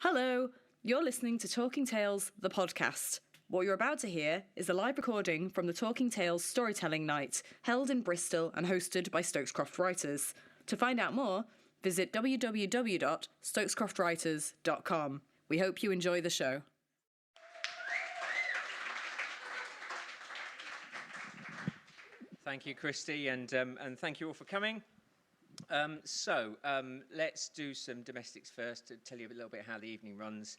Hello, you're listening to Talking Tales, the podcast. What you're about to hear is a live recording from the Talking Tales Storytelling Night, held in Bristol and hosted by Stokes Croft Writers. To find out more, visit www.stokescroftwriters.com. We hope you enjoy the show. Thank you, Christie, and thank you all for coming. Let's do some domestics first to tell you a little bit how the evening runs.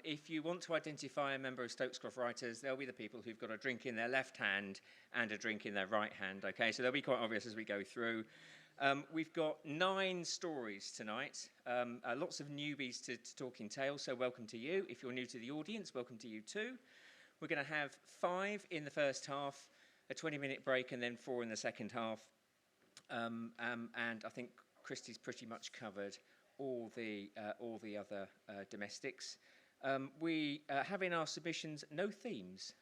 If you want to identify a member of Stokes Croft Writers, they'll be the people who've got a drink in their left hand and a drink in their right hand, okay? So they'll be quite obvious as we go through. We've got 9 stories tonight, lots of newbies to Talking Tales, so welcome to you. If you're new to the audience, welcome to you too. We're going to have 5 in the first half, a 20-minute break, and then 4 in the second half. And I think Christie's pretty much covered all the other domestics. We have in our submissions no themes.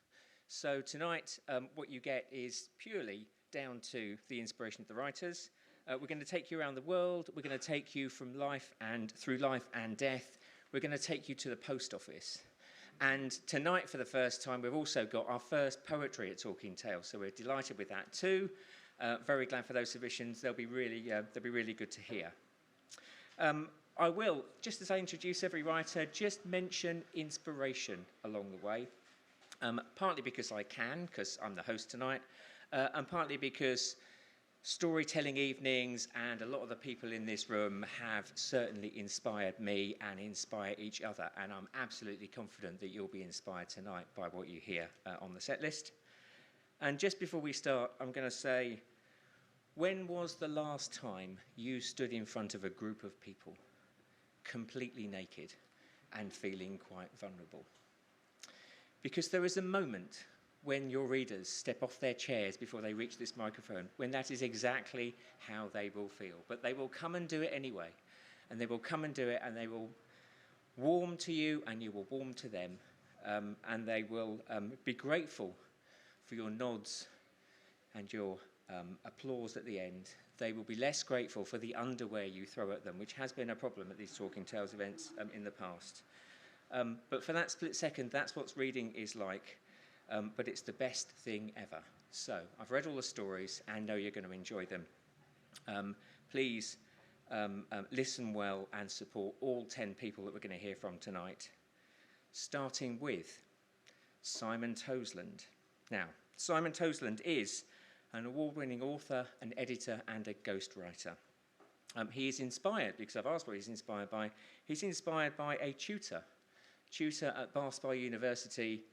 So tonight, what you get is purely down to the inspiration of the writers. We're going to take you around the world. We're going to take you from life and through life and death. We're going to take you to the post office. And tonight, for the first time, we've also got our first poetry at Talking Tales, so we're delighted with that too. Very glad for those submissions. They'll be really good to hear. I will, just as I introduce every writer, just mention inspiration along the way. Partly because I can, because I'm the host tonight, and partly because storytelling evenings and a lot of the people in this room have certainly inspired me and inspire each other, and I'm absolutely confident that you'll be inspired tonight by what you hear on the set list. And just before we start, I'm going to say, when was the last time you stood in front of a group of people, completely naked and feeling quite vulnerable? Because there is a moment when your readers step off their chairs before they reach this microphone, when that is exactly how they will feel. But they will come and do it anyway. And they will come and do it, and they will warm to you, and you will warm to them. And they will be grateful for your nods and your applause at the end. They will be less grateful for the underwear you throw at them, which has been a problem at these Talking Tales events in the past. But for that split second, that's what reading is like. But it's the best thing ever. So I've read all the stories and know you're going to enjoy them. Please listen well and support all 10 people that we're going to hear from tonight, starting with Simon Toseland. Now, Simon Toseland is an award-winning author, an editor, and a ghostwriter. He is inspired, because I've asked what he's inspired by. He's inspired by a tutor at Bath University,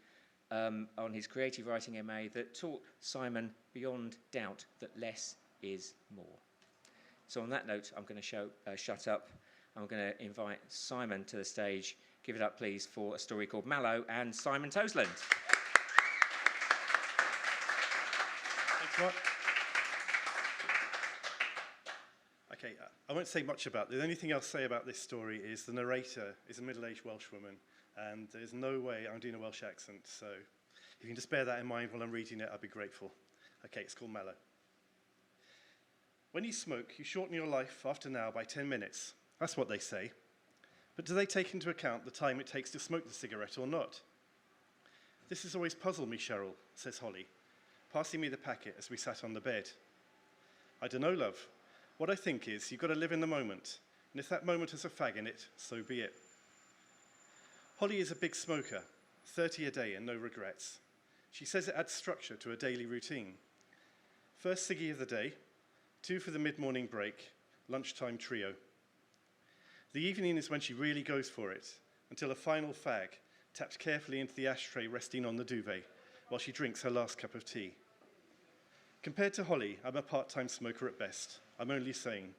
on his creative writing MA, that taught Simon beyond doubt that less is more. So on that note, I'm going to shut up. I'm going to invite Simon to the stage. Give it up, please, for a story called Mallow and Simon Toseland. Thanks, Mark. Okay, I won't say much about it. The only thing I'll say about this story is the narrator is a middle-aged Welsh woman, and there's no way I'm doing a Welsh accent, so if you can just bear that in mind while I'm reading it, I'd be grateful. Okay, it's called Mallow. When you smoke, you shorten your life after now by 10 minutes. That's what they say. But do they take into account the time it takes to smoke the cigarette or not? This has always puzzled me, Cheryl, says Holly, passing me the packet as we sat on the bed. I don't know, love. What I think is you've got to live in the moment, and if that moment has a fag in it, so be it. Holly is a big smoker, 30 a day and no regrets. She says it adds structure to a daily routine. First ciggy of the day, 2 for the mid-morning break, lunchtime trio. The evening is when she really goes for it, until a final fag taps carefully into the ashtray resting on the duvet while she drinks her last cup of tea. Compared to Holly, I'm a part-time smoker at best. I'm only saying.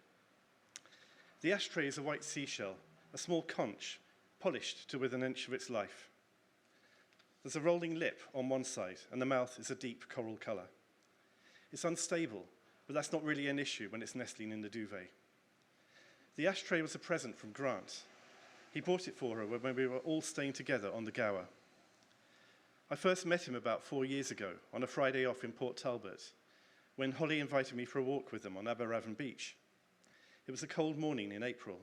The ashtray is a white seashell, a small conch, polished to within an inch of its life. There's a rolling lip on one side, and the mouth is a deep coral colour. It's unstable, but that's not really an issue when it's nestling in the duvet. The ashtray was a present from Grant. He bought it for her when we were all staying together on the Gower. I first met him about 4 years ago on a Friday off in Port Talbot, when Holly invited me for a walk with them on Aberavon Beach. It was a cold morning in April.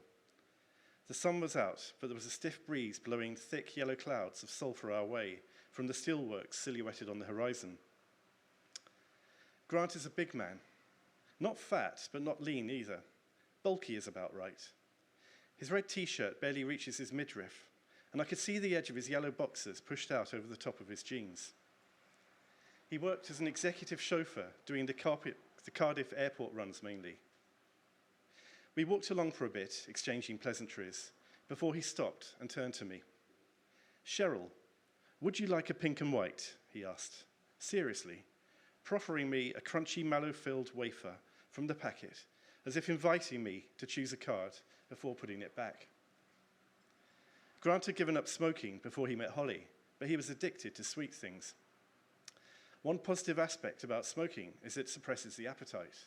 The sun was out, but there was a stiff breeze blowing thick yellow clouds of sulphur our way from the steelworks silhouetted on the horizon. Grant is a big man. Not fat, but not lean either. Bulky is about right. His red t-shirt barely reaches his midriff, and I could see the edge of his yellow boxers pushed out over the top of his jeans. He worked as an executive chauffeur, doing the Cardiff airport runs mainly. We walked along for a bit, exchanging pleasantries, before he stopped and turned to me. "Cheryl, would you like a pink and white?" he asked, seriously, proffering me a crunchy mallow-filled wafer from the packet, as if inviting me to choose a card before putting it back. Grant had given up smoking before he met Holly, but he was addicted to sweet things. One positive aspect about smoking is it suppresses the appetite,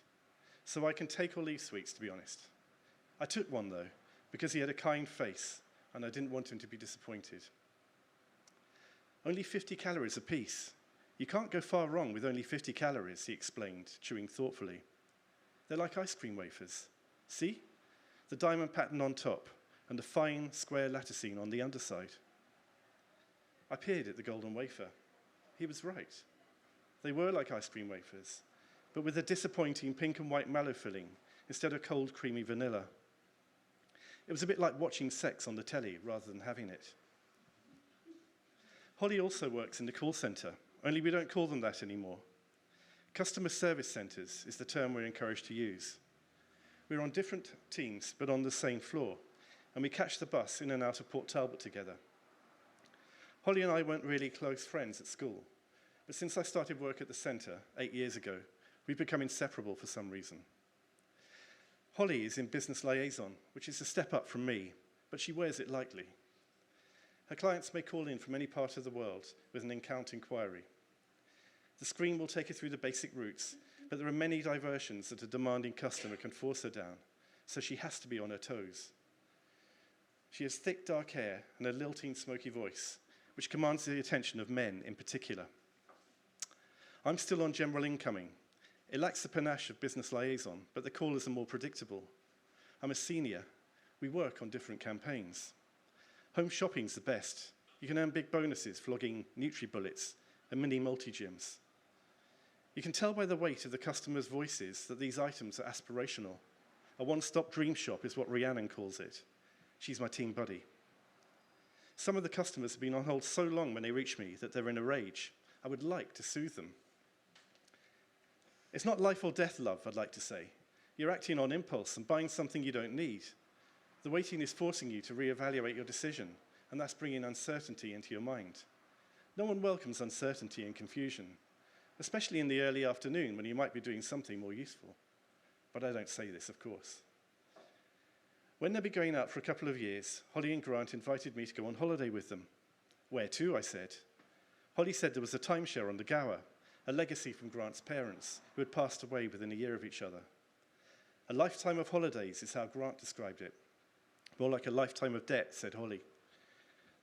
so I can take or leave sweets, to be honest. I took one, though, because he had a kind face, and I didn't want him to be disappointed. "Only 50 calories apiece. You can't go far wrong with only 50 calories, he explained, chewing thoughtfully. They're like ice cream wafers. See? The diamond pattern on top, and the fine, square latticing on the underside." I peered at the golden wafer. He was right. They were like ice cream wafers, but with a disappointing pink and white mallow filling instead of cold, creamy vanilla. It was a bit like watching sex on the telly rather than having it. Holly also works in the call centre, only we don't call them that anymore. Customer service centres is the term we're encouraged to use. We're on different teams, but on the same floor, and we catch the bus in and out of Port Talbot together. Holly and I weren't really close friends at school, but since I started work at the centre 8 years ago, we've become inseparable for some reason. Holly is in business liaison, which is a step up from me, but she wears it lightly. Her clients may call in from any part of the world with an account inquiry. The screen will take her through the basic routes, but there are many diversions that a demanding customer can force her down, so she has to be on her toes. She has thick, dark hair and a lilting, smoky voice, which commands the attention of men in particular. I'm still on general incoming. It lacks the panache of business liaison, but the callers are more predictable. I'm a senior. We work on different campaigns. Home shopping's the best. You can earn big bonuses flogging NutriBullets and mini multi-gyms. You can tell by the weight of the customers' voices that these items are aspirational. A one-stop dream shop is what Rhiannon calls it. She's my team buddy. Some of the customers have been on hold so long when they reach me that they're in a rage. I would like to soothe them. It's not life or death love, I'd like to say. You're acting on impulse and buying something you don't need. The waiting is forcing you to reevaluate your decision, and that's bringing uncertainty into your mind. No one welcomes uncertainty and confusion, especially in the early afternoon when you might be doing something more useful. But I don't say this, of course. When they'll be going out for a couple of years, Holly and Grant invited me to go on holiday with them. "Where to?" I said. Holly said there was a timeshare on the Gower, a legacy from Grant's parents, who had passed away within a year of each other. A lifetime of holidays is how Grant described it. More like a lifetime of debt, said Holly.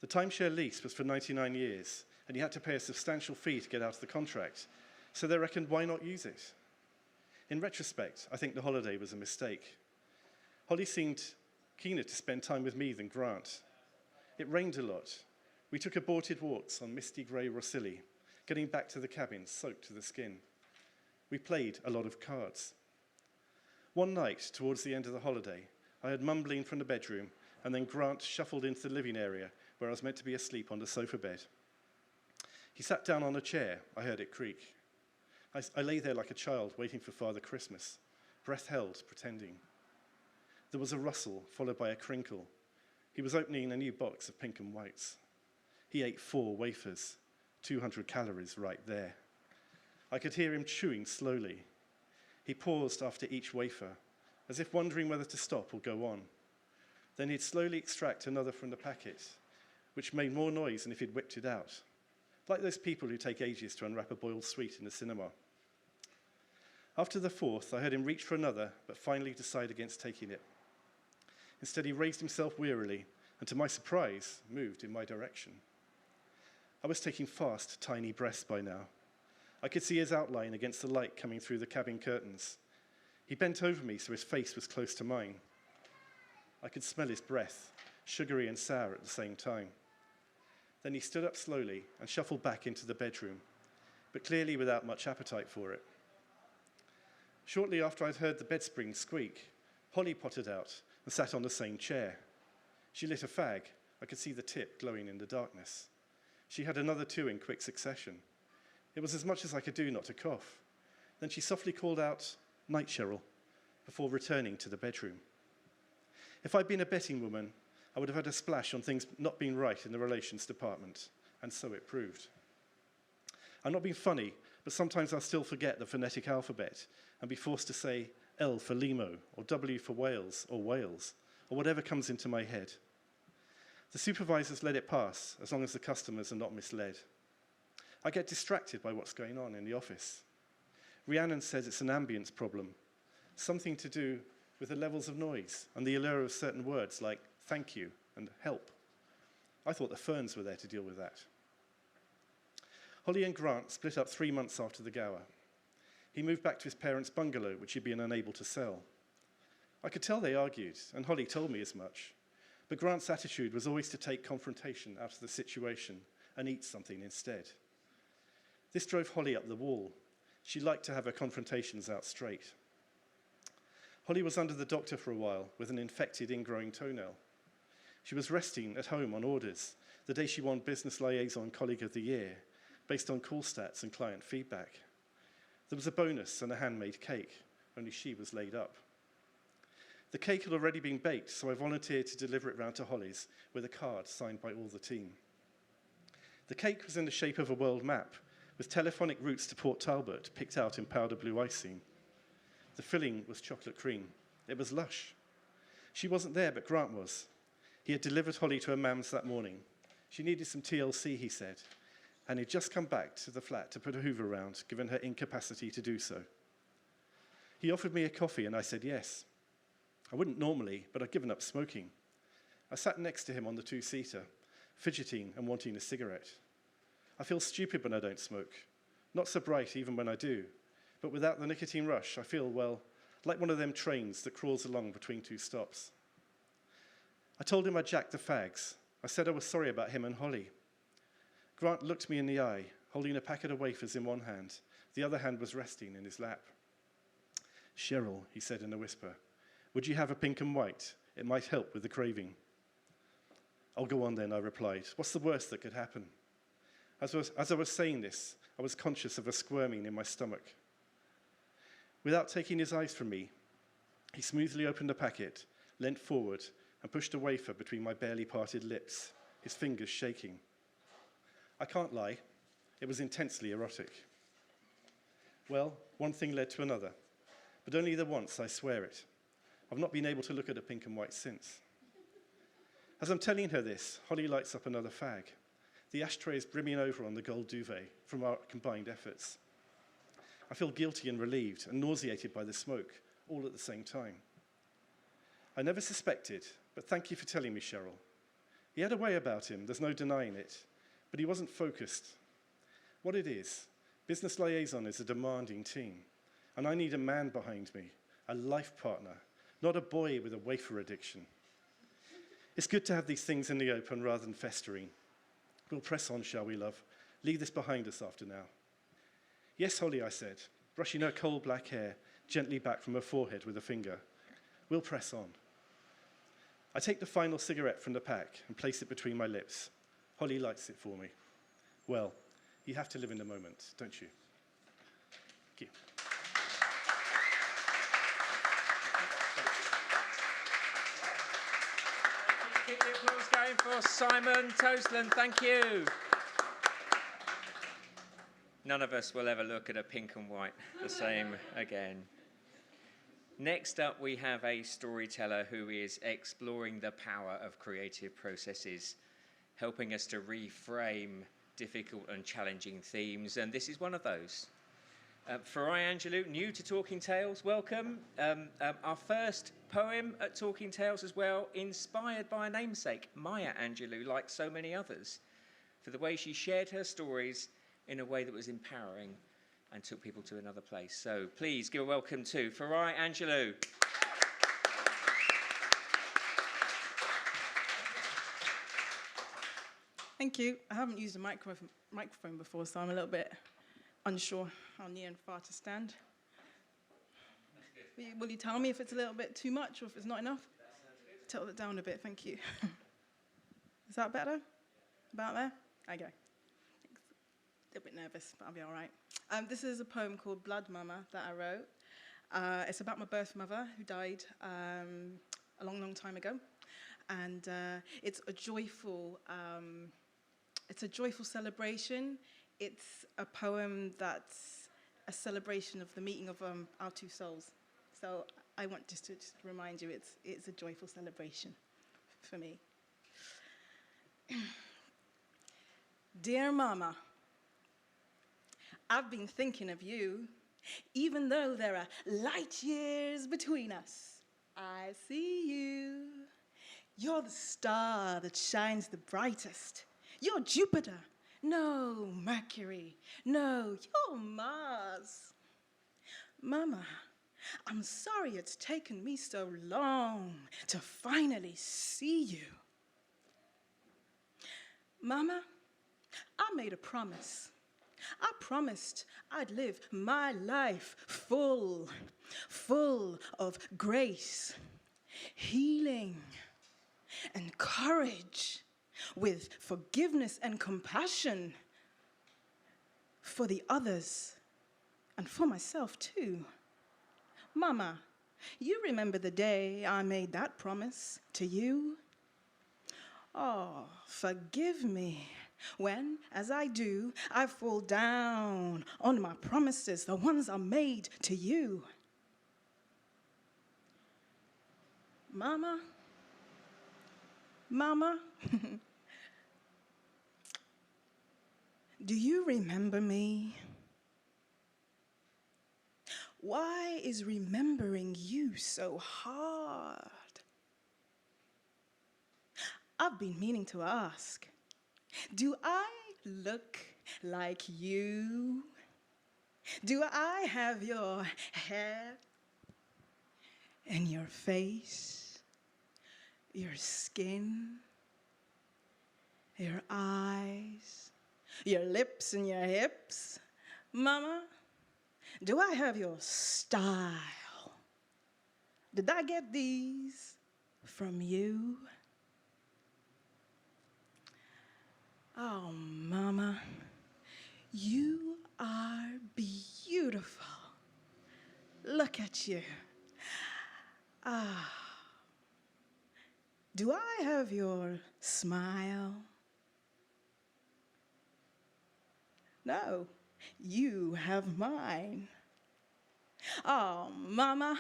The timeshare lease was for 99 years, and you had to pay a substantial fee to get out of the contract, so they reckoned, why not use it? In retrospect, I think the holiday was a mistake. Holly seemed keener to spend time with me than Grant. It rained a lot. We took aborted walks on misty grey Rosilly, getting back to the cabin soaked to the skin. We played a lot of cards. One night, towards the end of the holiday, I heard mumbling from the bedroom, and then Grant shuffled into the living area where I was meant to be asleep on the sofa bed. He sat down on a chair. I heard it creak. I lay there like a child waiting for Father Christmas, breath held, pretending. There was a rustle, followed by a crinkle. He was opening a new box of pink and whites. He ate 4 wafers, 200 calories right there. I could hear him chewing slowly. He paused after each wafer, as if wondering whether to stop or go on. Then he'd slowly extract another from the packet, which made more noise than if he'd whipped it out, like those people who take ages to unwrap a boiled sweet in the cinema. After the 4th, I heard him reach for another, but finally decide against taking it. Instead, he raised himself wearily, and to my surprise, moved in my direction. I was taking fast, tiny breaths by now. I could see his outline against the light coming through the cabin curtains. He bent over me so his face was close to mine. I could smell his breath, sugary and sour at the same time. Then he stood up slowly and shuffled back into the bedroom, but clearly without much appetite for it. Shortly after I'd heard the bed spring squeak, Holly pottered out and sat on the same chair. She lit a fag. I could see the tip glowing in the darkness. She had another 2 in quick succession. It was as much as I could do not to cough. Then she softly called out, "Night, Cheryl," before returning to the bedroom. If I'd been a betting woman, I would have had a splash on things not being right in the relations department, and so it proved. I'm not being funny, but sometimes I'll still forget the phonetic alphabet and be forced to say L for Limo, or W for Wales, or whatever comes into my head. The supervisors let it pass, as long as the customers are not misled. I get distracted by what's going on in the office. Rhiannon says it's an ambience problem, something to do with the levels of noise and the allure of certain words like thank you and help. I thought the Ferns were there to deal with that. Holly and Grant split up 3 months after the Gower. He moved back to his parents' bungalow, which he'd been unable to sell. I could tell they argued, and Holly told me as much. But Grant's attitude was always to take confrontation out of the situation and eat something instead. This drove Holly up the wall. She liked to have her confrontations out straight. Holly was under the doctor for a while with an infected ingrowing toenail. She was resting at home on orders the day she won Business Liaison Colleague of the Year, based on call stats and client feedback. There was a bonus and a handmade cake, only she was laid up. The cake had already been baked, so I volunteered to deliver it round to Holly's with a card signed by all the team. The cake was in the shape of a world map, with telephonic routes to Port Talbot picked out in powder blue icing. The filling was chocolate cream. It was lush. She wasn't there, but Grant was. He had delivered Holly to her mum's that morning. She needed some TLC, he said, and he'd just come back to the flat to put a hoover around, given her incapacity to do so. He offered me a coffee, and I said yes. I wouldn't normally, but I'd given up smoking. I sat next to him on the 2-seater, fidgeting and wanting a cigarette. I feel stupid when I don't smoke, not so bright even when I do, but without the nicotine rush, I feel, well, like one of them trains that crawls along between 2 stops. I told him I'd jacked the fags. I said I was sorry about him and Holly. Grant looked me in the eye, holding a packet of wafers in one hand. The other hand was resting in his lap. "Cheryl," he said in a whisper, "would you have a pink and white? It might help with the craving." "I'll go on then," I replied. "What's the worst that could happen?" As I was saying this, I was conscious of a squirming in my stomach. Without taking his eyes from me, he smoothly opened the packet, leant forward, and pushed a wafer between my barely parted lips, his fingers shaking. I can't lie, it was intensely erotic. Well, one thing led to another, but only the once, I swear it. I've not been able to look at a pink and white since. As I'm telling her this, Holly lights up another fag. The ashtray is brimming over on the gold duvet from our combined efforts. I feel guilty and relieved and nauseated by the smoke, all at the same time. I never suspected, but thank you for telling me, Cheryl. He had a way about him, there's no denying it, but he wasn't focused. What it is, business liaison is a demanding team, and I need a man behind me, a life partner, not a boy with a wafer addiction. It's good to have these things in the open rather than festering. We'll press on, shall we, love? Leave this behind us after now. Yes, Holly, I said, brushing her coal black hair gently back from her forehead with a finger. We'll press on. I take the final cigarette from the pack and place it between my lips. Holly lights it for me. Well, you have to live in the moment, don't you? Thank you. Keep the applause going for Simon Toseland. Thank you. None of us will ever look at a pink and white the same again. Next up, we have a storyteller who is exploring the power of creative processes, helping us to reframe difficult and challenging themes, and this is one of those. Farai Angelou, new to Talking Tales, welcome. Our first poem at Talking Tales as well, inspired by a namesake, Maya Angelou, like so many others, for the way she shared her stories in a way that was empowering and took people to another place. So please give a welcome to Farai Angelou. Thank you. I haven't used a microphone before, so I'm a little bit unsure how near and far to stand. Will you tell me if it's a little bit too much or if it's not enough? Tilt it down a bit, thank you. Is that better? About there? Okay. Thanks. A little bit nervous, but I'll be all right. This is a poem called Blood Mama that I wrote. It's about my birth mother who died a long, long time ago. And it's a joyful celebration. It's a poem that's a celebration of the meeting of our two souls. So I want just to remind you, it's a joyful celebration for me. Dear Mama, I've been thinking of you, even though there are light years between us. I see you. You're the star that shines the brightest. You're Jupiter. No, Mercury. No, you're Mars. Mama, I'm sorry it's taken me so long to finally see you. Mama, I made a promise. I promised I'd live my life full of grace, healing, and courage, with forgiveness and compassion for the others and for myself too. Mama, you remember the day I made that promise to you? Oh, forgive me when, as I do, I fall down on my promises, the ones I made to you. Mama, do you remember me? Why is remembering you so hard? I've been meaning to ask, do I look like you? Do I have your hair and your face, your skin, your eyes, your lips and your hips? Mama, do I have your style? Did I get these from you? Oh, Mama, you are beautiful. Look at you. Do I have your smile? No, you have mine. Oh, Mama,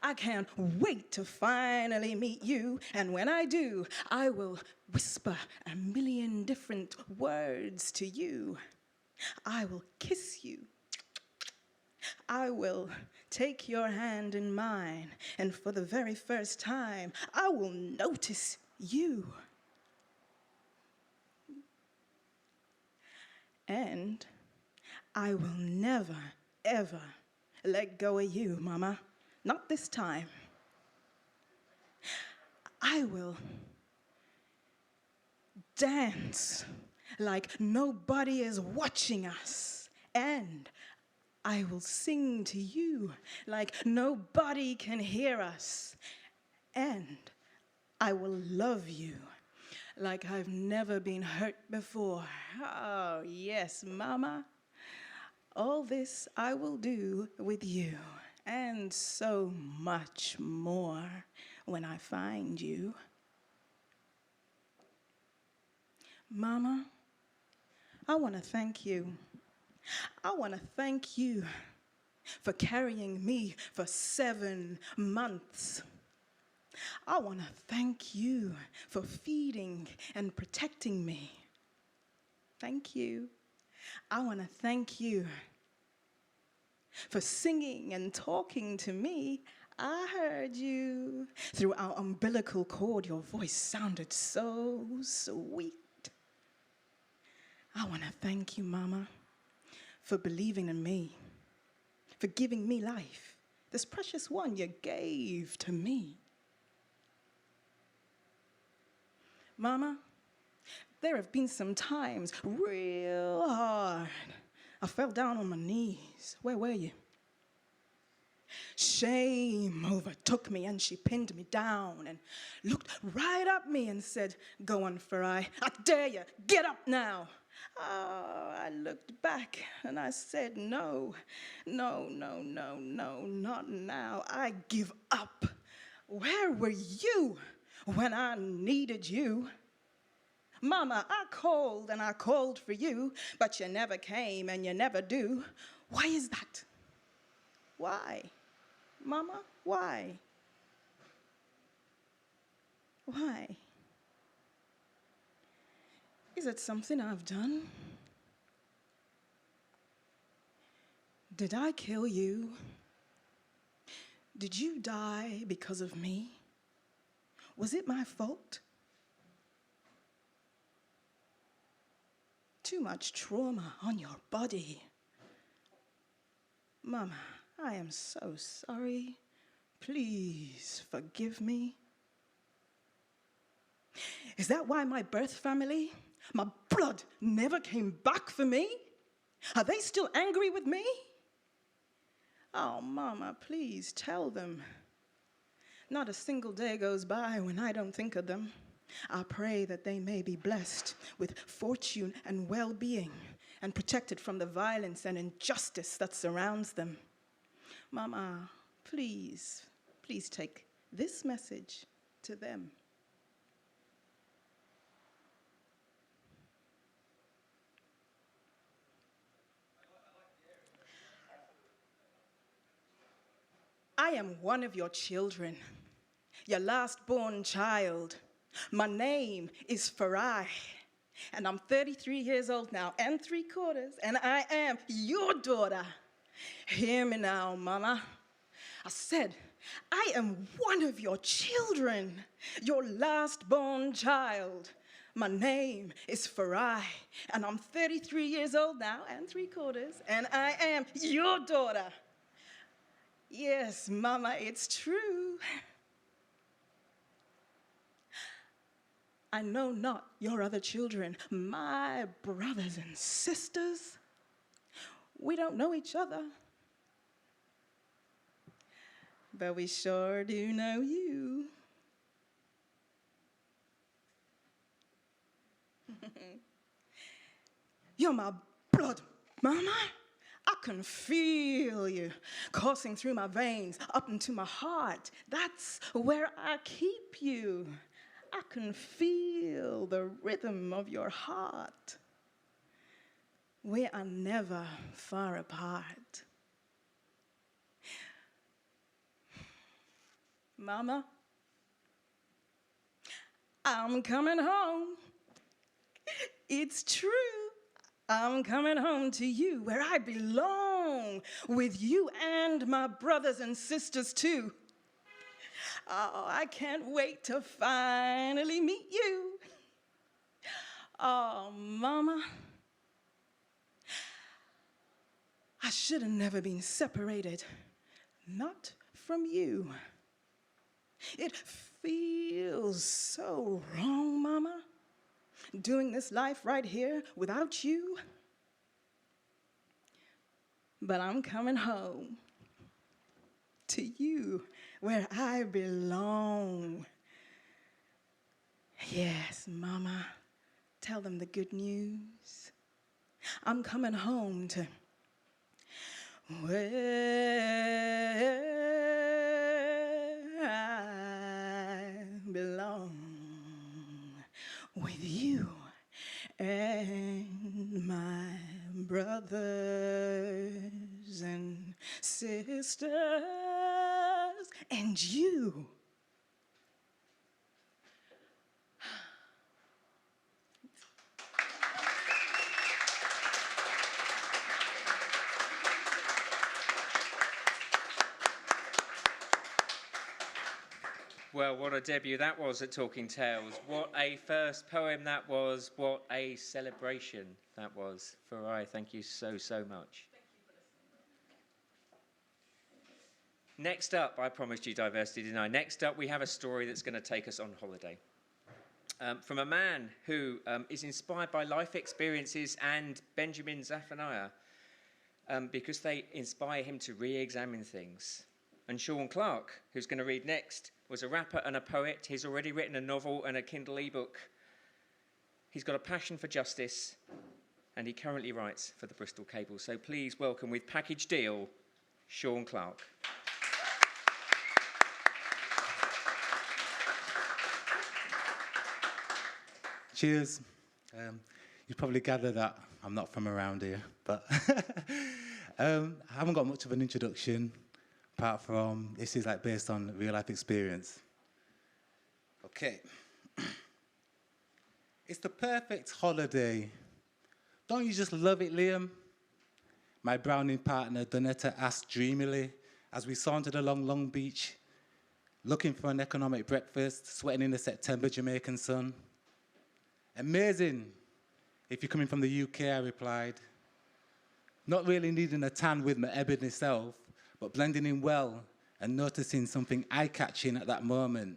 I can't wait to finally meet you. And when I do, I will whisper a million different words to you. I will kiss you. I will take your hand in mine. And for the very first time, I will notice you. And I will never, ever let go of you, Mama. Not this time. I will dance like nobody is watching us. And I will sing to you like nobody can hear us. And I will love you like I've never been hurt before. Oh, yes, Mama. All this I will do with you, and so much more when I find you. Mama, I want to thank you. I want to thank you for carrying me for 7 months. I want to thank you for feeding and protecting me. Thank you. I want to thank you for singing and talking to me. I heard you. Through our umbilical cord, your voice sounded so sweet. I want to thank you, Mama, for believing in me, for giving me life, this precious one you gave to me. Mama, there have been some times real hard. I fell down on my knees. Where were you? Shame overtook me and she pinned me down and looked right at me and said, "Go on, Farai, I dare you, get up now." Oh, I looked back and I said, no, not now. I give up. Where were you when I needed you? Mama, I called and I called for you, but you never came and you never do. Why is that? Why? Mama, why? Why? Is it something I've done? Did I kill you? Did you die because of me? Was it my fault? Too much trauma on your body. Mama, I am so sorry. Please forgive me. Is that why my birth family, my blood, never came back for me? Are they still angry with me? Oh, Mama, please tell them. Not a single day goes by when I don't think of them. I pray that they may be blessed with fortune and well-being and protected from the violence and injustice that surrounds them. Mama, please take this message to them. I am one of your children, your last-born child. My name is Farai, and I'm 33 years old now and 3/4, and I am your daughter. Hear me now, Mama. I said, I am one of your children, your last-born child. My name is Farai, and I'm 33 years old now and 3/4, and I am your daughter. Yes, Mama, it's true. I know not your other children, my brothers and sisters. We don't know each other, but we sure do know you. You're my blood, Mama. I can feel you coursing through my veins up into my heart. That's where I keep you. I can feel the rhythm of your heart. We are never far apart. Mama, I'm coming home. It's true. I'm coming home to you where I belong, with you and my brothers and sisters too. Oh, I can't wait to finally meet you. Oh, Mama, I should have never been separated, not from you. It feels so wrong, Mama, doing this life right here without you. But I'm coming home to you where I belong. Yes, Mama, tell them the good news. I'm coming home to where I belong, with you and my brothers and sisters and you. Well, what a debut that was at Talking Tales. What a first poem that was. What a celebration that was. Farai, thank you so, so much. Next up, I promised you diversity, didn't I? Next up, we have a story that's going to take us on holiday. from a man who is inspired by life experiences and Benjamin Zephaniah, because they inspire him to re-examine things. And Sean Clarke, who's going to read next, was a rapper and a poet. He's already written a novel and a Kindle ebook. He's got a passion for justice, and he currently writes for the Bristol Cable. So please welcome, with package deal, Sean Clarke. Cheers. You probably gathered that I'm not from around here, but I haven't got much of an introduction, apart from this is like based on real life experience. Okay. It's the perfect holiday. Don't you just love it, Liam? My Browning partner, Donetta, asked dreamily as we sauntered along Long Beach, looking for an economic breakfast, sweating in the September Jamaican sun. Amazing, if you're coming from the UK, I replied. Not really needing a tan with my ebony self, but blending in well and noticing something eye-catching at that moment.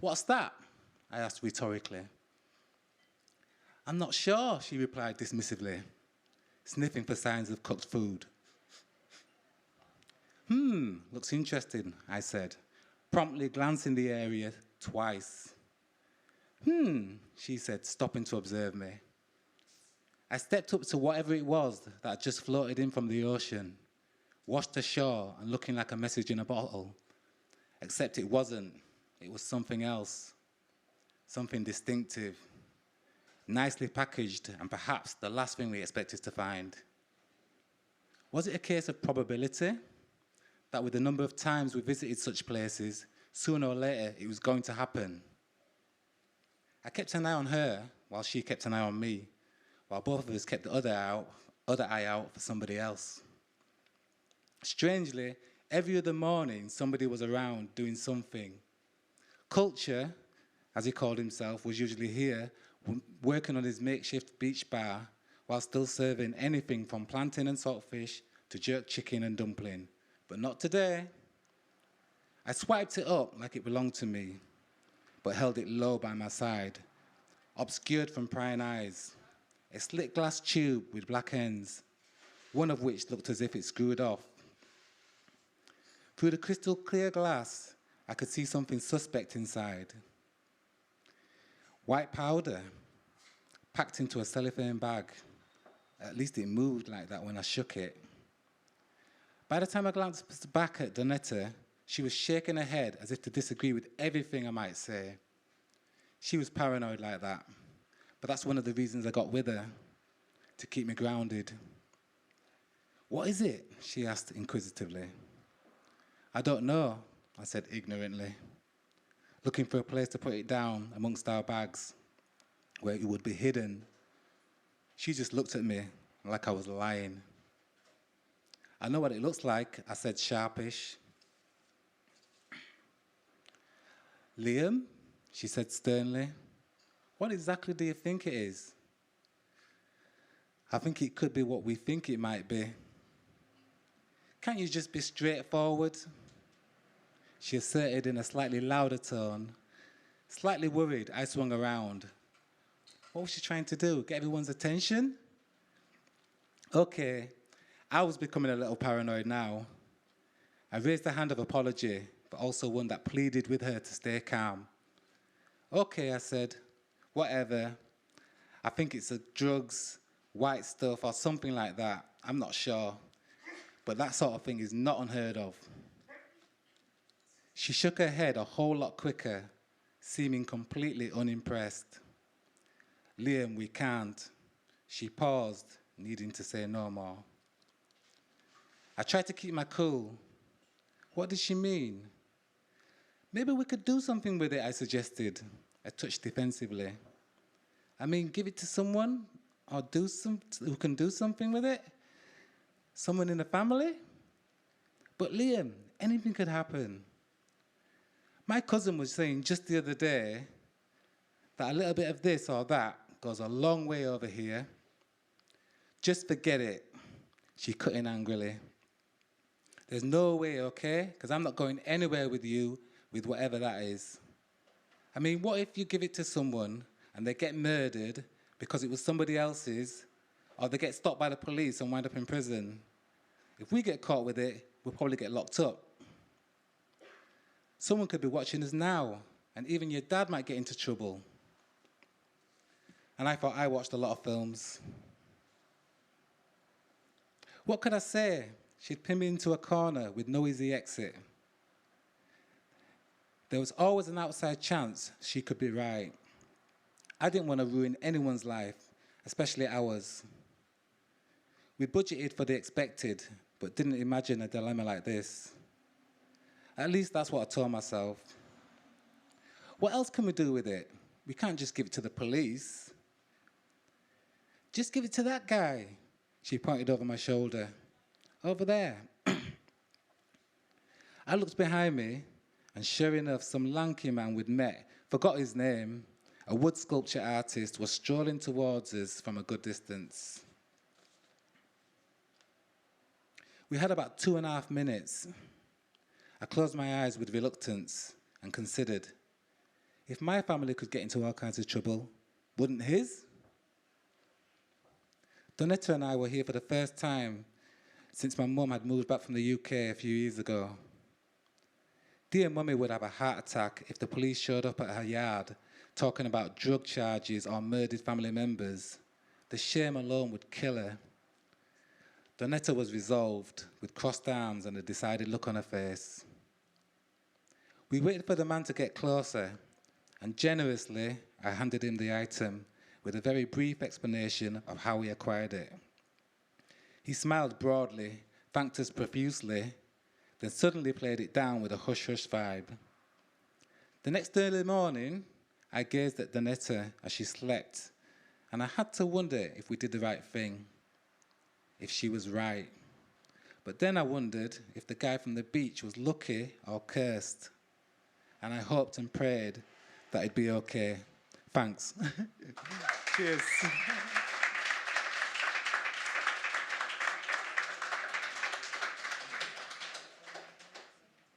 What's that? I asked rhetorically. I'm not sure, she replied dismissively, sniffing for signs of cooked food. Looks interesting, I said, promptly glancing the area twice. She said, stopping to observe me. I stepped up to whatever it was that had just floated in from the ocean, washed ashore and looking like a message in a bottle. Except it wasn't. It was something else, something distinctive, nicely packaged, and perhaps the last thing we expected to find. Was it a case of probability, that with the number of times we visited such places, sooner or later it was going to happen? I kept an eye on her while she kept an eye on me, while both of us kept the other eye out for somebody else. Strangely, every other morning somebody was around doing something. Culture, as he called himself, was usually here, working on his makeshift beach bar while still serving anything from plantain and saltfish to jerk chicken and dumpling. But not today. I swiped it up like it belonged to me, but held it low by my side, obscured from prying eyes. A slit glass tube with black ends, one of which looked as if it screwed off. Through the crystal clear glass, I could see something suspect inside. White powder, packed into a cellophane bag. At least it moved like that when I shook it. By the time I glanced back at Donetta, she was shaking her head as if to disagree with everything I might say. She was paranoid like that, but that's one of the reasons I got with her, to keep me grounded. What is it? She asked inquisitively. I don't know, I said ignorantly, looking for a place to put it down amongst our bags, where it would be hidden. She just looked at me like I was lying. I know what it looks like, I said sharpish. Liam, she said sternly, what exactly do you think it is? I think it could be what we think it might be. Can't you just be straightforward? She asserted in a slightly louder tone. Slightly worried, I swung around. What was she trying to do? Get everyone's attention? Okay, I was becoming a little paranoid now. I raised a hand of apology, but also one that pleaded with her to stay calm. Okay, I said, whatever. I think it's drugs, white stuff, or something like that. I'm not sure. But that sort of thing is not unheard of. She shook her head a whole lot quicker, seeming completely unimpressed. Liam, we can't. She paused, needing to say no more. I tried to keep my cool. What did she mean? Maybe we could do something with it, I suggested, a touch defensively. I mean, give it to someone, or who can do something with it? Someone in the family? But Liam, anything could happen. My cousin was saying just the other day that a little bit of this or that goes a long way over here. Just forget it, she cut in angrily. There's no way, okay? Because I'm not going anywhere with you with whatever that is. I mean, what if you give it to someone and they get murdered because it was somebody else's, or they get stopped by the police and wind up in prison? If we get caught with it, we'll probably get locked up. Someone could be watching us now, and even your dad might get into trouble. And I thought I watched a lot of films. What could I say? She'd pin me into a corner with no easy exit. There was always an outside chance she could be right. I didn't want to ruin anyone's life, especially ours. We budgeted for the expected, but didn't imagine a dilemma like this. At least that's what I told myself. What else can we do with it? We can't just give it to the police. Just give it to that guy. She pointed over my shoulder. Over there. I looked behind me, and sure enough, some lanky man we'd met, forgot his name, a wood sculpture artist, was strolling towards us from a good distance. We had about 2.5 minutes. I closed my eyes with reluctance and considered, if my family could get into all kinds of trouble, wouldn't his? Donetta and I were here for the first time since my mum had moved back from the UK a few years ago. Dear Mummy would have a heart attack if the police showed up at her yard talking about drug charges or murdered family members. The shame alone would kill her. Donetta was resolved, with crossed arms and a decided look on her face. We waited for the man to get closer, and generously I handed him the item with a very brief explanation of how he acquired it. He smiled broadly, thanked us profusely, then suddenly played it down with a hush-hush vibe. The next early morning, I gazed at Donetta as she slept, and I had to wonder if we did the right thing, if she was right. But then I wondered if the guy from the beach was lucky or cursed, and I hoped and prayed that it'd be okay. Thanks. Cheers.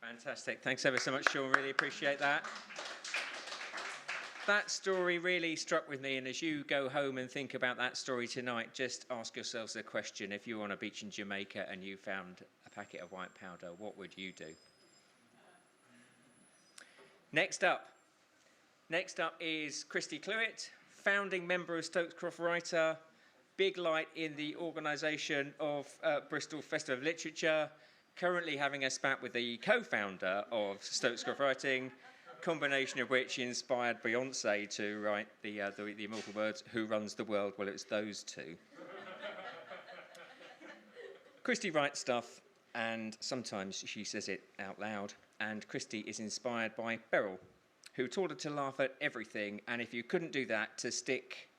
Fantastic. Thanks ever so much, Sean. Really appreciate that. That story really struck with me, and as you go home and think about that story tonight, just ask yourselves the question, if you were on a beach in Jamaica and you found a packet of white powder, what would you do? Next up is Christie Cluett, founding member of Stokes Croft Writers, big light in the organisation of Bristol Festival of Literature, currently having a spat with the co-founder of Stokes Croft Writing, combination of which inspired Beyonce to write the immortal words, "Who runs the world?" Well, it's those two. Christie writes stuff, and sometimes she says it out loud, and Christie is inspired by Beryl, who taught her to laugh at everything, and if you couldn't do that, to stick,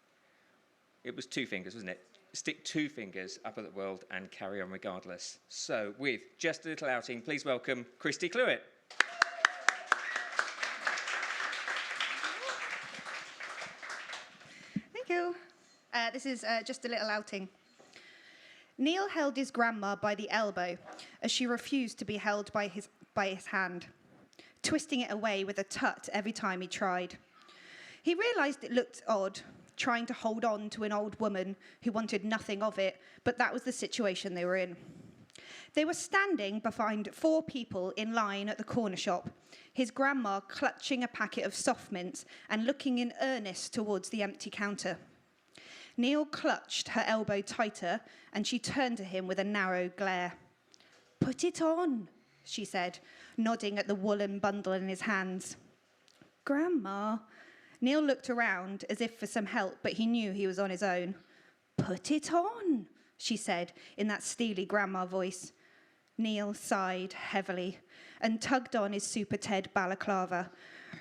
it was 2 fingers, wasn't it? Stick 2 fingers up at the world and carry on regardless. So, with just a little outing, please welcome Christie Cluett. Thank you. This is just a little outing. Neil held his grandma by the elbow as she refused to be held by his hand, twisting it away with a tut every time he tried. He realised it looked odd, trying to hold on to an old woman who wanted nothing of it, but that was the situation they were in. They were standing behind 4 people in line at the corner shop, his grandma clutching a packet of soft mints and looking in earnest towards the empty counter. Neil clutched her elbow tighter, and she turned to him with a narrow glare. "Put it on," she said, nodding at the woolen bundle in his hands. "Grandma." Neil looked around as if for some help, but he knew he was on his own. "Put it on," she said in that steely grandma voice. Neil sighed heavily and tugged on his Super Ted balaclava,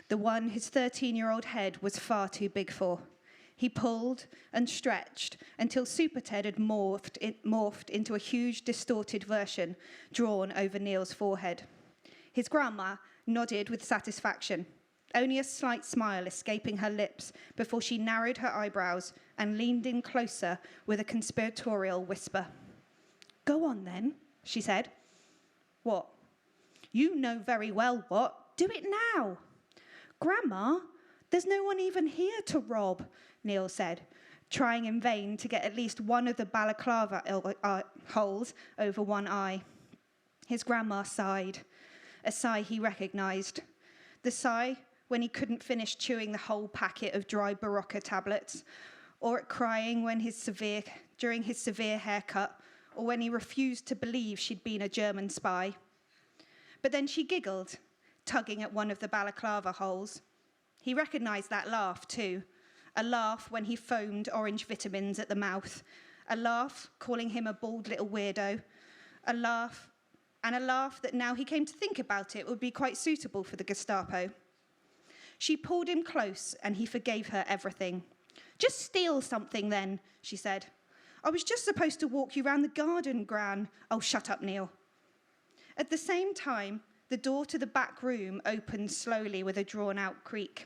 the one his 13-year-old head was far too big for. He pulled and stretched until Super Ted had morphed into a huge, distorted version drawn over Neil's forehead. His grandma nodded with satisfaction, only a slight smile escaping her lips before she narrowed her eyebrows and leaned in closer with a conspiratorial whisper. "Go on, then," she said. "What?" "You know very well what. Do it now." "Grandma, There's no one even here to rob, Neil said, trying in vain to get at least one of the balaclava holes over one eye. His grandma sighed, a sigh he recognised. The sigh when he couldn't finish chewing the whole packet of dry Barocca tablets, or at crying during his severe haircut, or when he refused to believe she'd been a German spy. But then she giggled, tugging at one of the balaclava holes. He recognised that laugh too, a laugh when he foamed orange vitamins at the mouth, a laugh calling him a bald little weirdo, a laugh that now he came to think about it would be quite suitable for the Gestapo. She pulled him close and he forgave her everything. Just steal something then, she said. I was just supposed to walk you round the garden, Gran. Oh, shut up, Neil. At the same time, the door to the back room opened slowly with a drawn-out creak.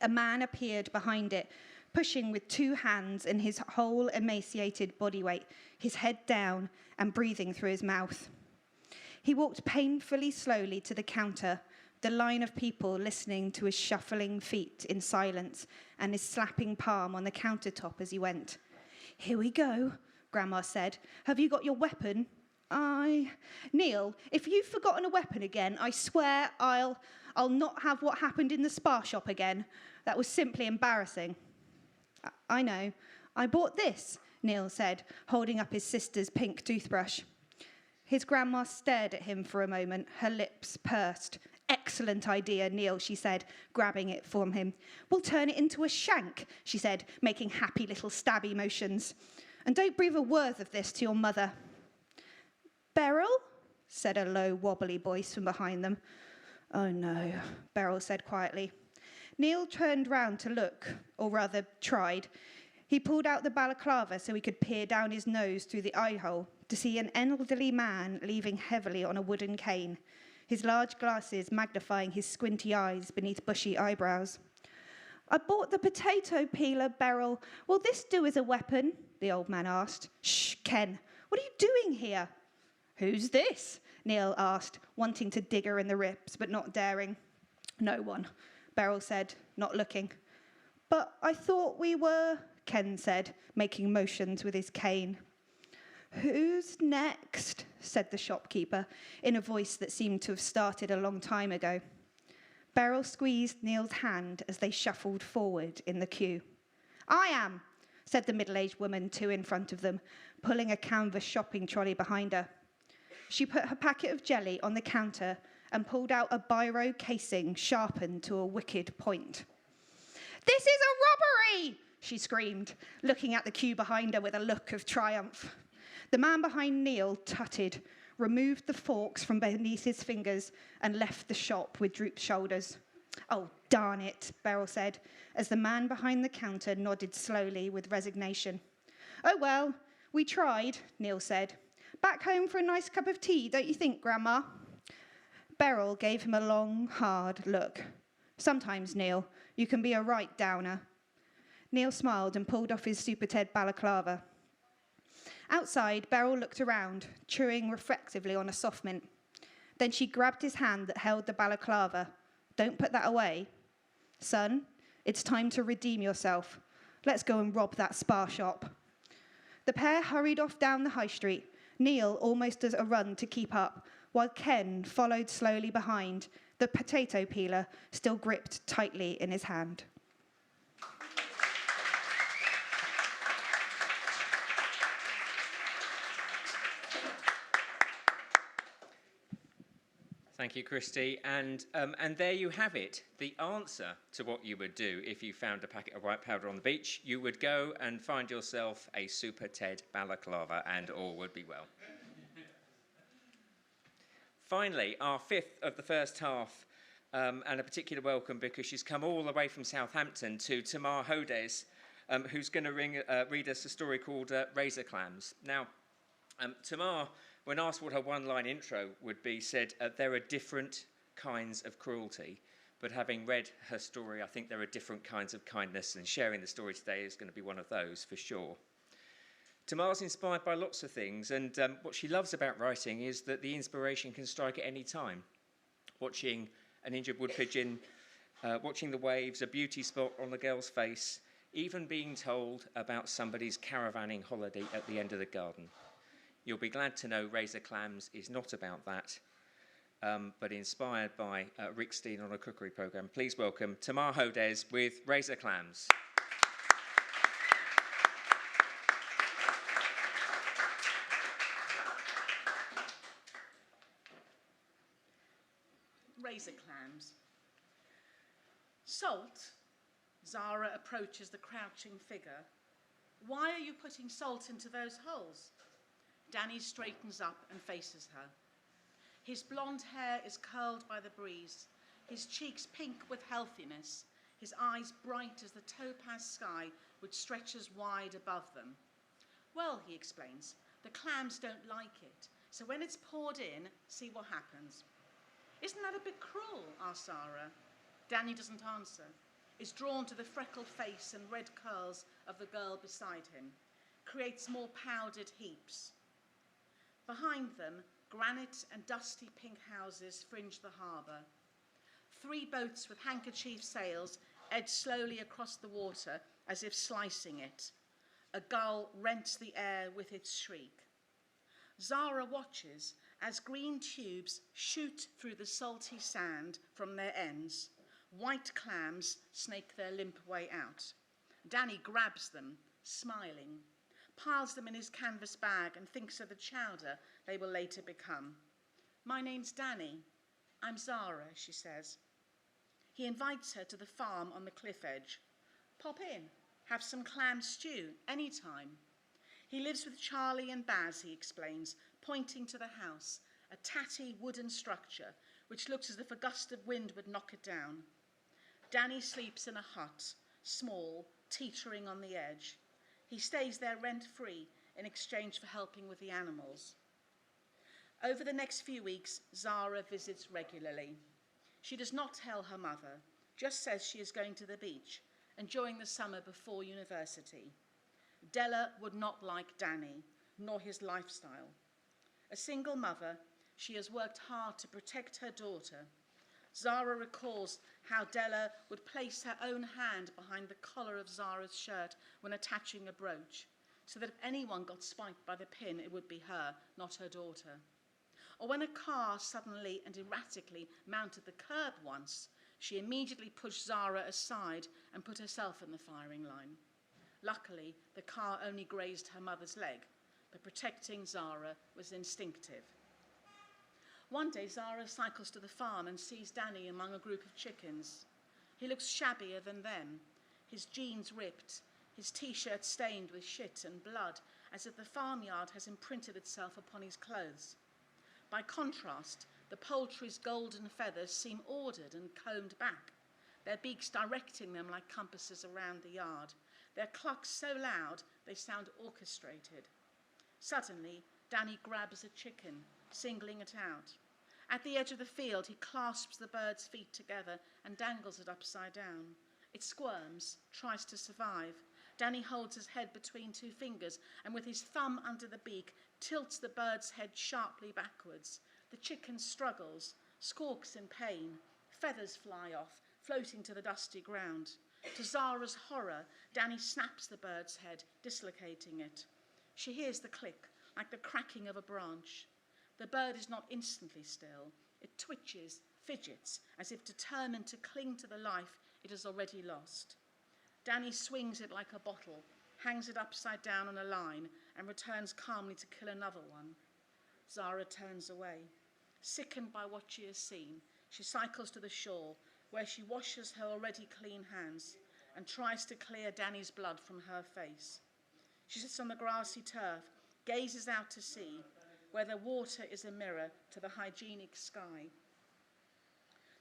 A man appeared behind it, pushing with two hands and his whole emaciated body weight, his head down and breathing through his mouth. He walked painfully slowly to the counter, the line of people listening to his shuffling feet in silence and his slapping palm on the countertop as he went. Here we go, Grandma said. Have you got your weapon? Neil, if you've forgotten a weapon again, I swear I'll not have what happened in the spa shop again. That was simply embarrassing. I know. I bought this, Neil said, holding up his sister's pink toothbrush. His grandma stared at him for a moment, her lips pursed. Excellent idea, Neil, she said, grabbing it from him. We'll turn it into a shank, she said, making happy little stabby motions. And don't breathe a word of this to your mother. Beryl? Said a low, wobbly voice from behind them. Oh, no, Beryl said quietly. Neil turned round to look, or rather tried. He pulled out the balaclava so he could peer down his nose through the eye hole to see an elderly man leaning heavily on a wooden cane, his large glasses magnifying his squinty eyes beneath bushy eyebrows. I bought the potato peeler, Beryl. Will this do as a weapon? The old man asked. Shh, Ken, what are you doing here? Who's this? Neil asked, wanting to dig her in the ribs, but not daring. No one, Beryl said, not looking. But I thought we were, Ken said, making motions with his cane. Who's next? Said the shopkeeper, in a voice that seemed to have started a long time ago. Beryl squeezed Neil's hand as they shuffled forward in the queue. I am, said the middle-aged woman, two in front of them, pulling a canvas shopping trolley behind her. She put her packet of jelly on the counter and pulled out a biro casing sharpened to a wicked point. This is a robbery, she screamed, looking at the queue behind her with a look of triumph. The man behind Neil tutted, removed the forks from beneath his fingers and left the shop with drooped shoulders. Oh, darn it, Beryl said, as the man behind the counter nodded slowly with resignation. Oh, well, we tried, Neil said. Back home for a nice cup of tea, don't you think, Grandma? Beryl gave him a long, hard look. Sometimes, Neil, you can be a right downer. Neil smiled and pulled off his Super Ted balaclava. Outside, Beryl looked around, chewing reflectively on a soft mint. Then she grabbed his hand that held the balaclava. Don't put that away. Son, it's time to redeem yourself. Let's go and rob that spa shop. The pair hurried off down the high street, Neil almost as a run to keep up, while Ken followed slowly behind, the potato peeler still gripped tightly in his hand. Thank you, Christie. And there you have it. The answer to what you would do if you found a packet of white powder on the beach. You would go and find yourself a Super Ted balaclava and all would be well. Finally, our fifth of the first half, and a particular welcome because she's come all the way from Southampton to Tamar Hodes, who's going to read us a story called Razor Clams. Now, Tamar, when asked what her one-line intro would be, said, there are different kinds of cruelty, but having read her story, I think there are different kinds of kindness, and sharing the story today is going to be one of those, for sure. Tamar's inspired by lots of things, and what she loves about writing is that the inspiration can strike at any time. Watching an injured wood pigeon watching the waves, a beauty spot on the girl's face, even being told about somebody's caravanning holiday at the end of the garden. You'll be glad to know Razor Clams is not about that, but inspired by Rick Steen on a cookery programme. Please welcome Tamar Hodes with Razor Clams. Razor clams. Salt? Zara approaches the crouching figure. Why are you putting salt into those holes? Danny straightens up and faces her. His blonde hair is curled by the breeze, his cheeks pink with healthiness, his eyes bright as the topaz sky which stretches wide above them. Well, he explains, the clams don't like it, so when it's poured in, see what happens. Isn't that a bit cruel? Asks Zara. Danny doesn't answer, is drawn to the freckled face and red curls of the girl beside him, creates more powdered heaps. Behind them, granite and dusty pink houses fringe the harbour. 3 boats with handkerchief sails edge slowly across the water as if slicing it. A gull rents the air with its shriek. Zara watches as green tubes shoot through the salty sand from their ends. White clams snake their limp way out. Danny grabs them, smiling, piles them in his canvas bag and thinks of the chowder they will later become. My name's Danny. I'm Zara, she says. He invites her to the farm on the cliff edge. Pop in, have some clam stew, any time. He lives with Charlie and Baz, he explains, pointing to the house, a tatty wooden structure which looks as if a gust of wind would knock it down. Danny sleeps in a hut, small, teetering on the edge. He stays there rent-free in exchange for helping with the animals. Over the next few weeks, Zara visits regularly. She does not tell her mother, just says she is going to the beach, enjoying the summer before university. Della would not like Danny, nor his lifestyle. A single mother, she has worked hard to protect her daughter. Zara recalls how Della would place her own hand behind the collar of Zara's shirt when attaching a brooch, so that if anyone got spiked by the pin, it would be her, not her daughter. Or when a car suddenly and erratically mounted the curb once, she immediately pushed Zara aside and put herself in the firing line. Luckily, the car only grazed her mother's leg, but protecting Zara was instinctive. One day, Zara cycles to the farm and sees Danny among a group of chickens. He looks shabbier than them, his jeans ripped, his t-shirt stained with shit and blood, as if the farmyard has imprinted itself upon his clothes. By contrast, the poultry's golden feathers seem ordered and combed back, their beaks directing them like compasses around the yard, their clucks so loud they sound orchestrated. Suddenly, Danny grabs a chicken, singling it out. At the edge of the field, he clasps the bird's feet together and dangles it upside down. It squirms, tries to survive. Danny holds his head between 2 fingers and with his thumb under the beak, tilts the bird's head sharply backwards. The chicken struggles, squawks in pain. Feathers fly off, floating to the dusty ground. To Zara's horror, Danny snaps the bird's head, dislocating it. She hears the click, like the cracking of a branch. The bird is not instantly still. It twitches, fidgets, as if determined to cling to the life it has already lost. Danny swings it like a bottle, hangs it upside down on a line, and returns calmly to kill another one. Zara turns away. Sickened by what she has seen, she cycles to the shore, where she washes her already clean hands and tries to clear Danny's blood from her face. She sits on the grassy turf, gazes out to sea, where the water is a mirror to the hygienic sky.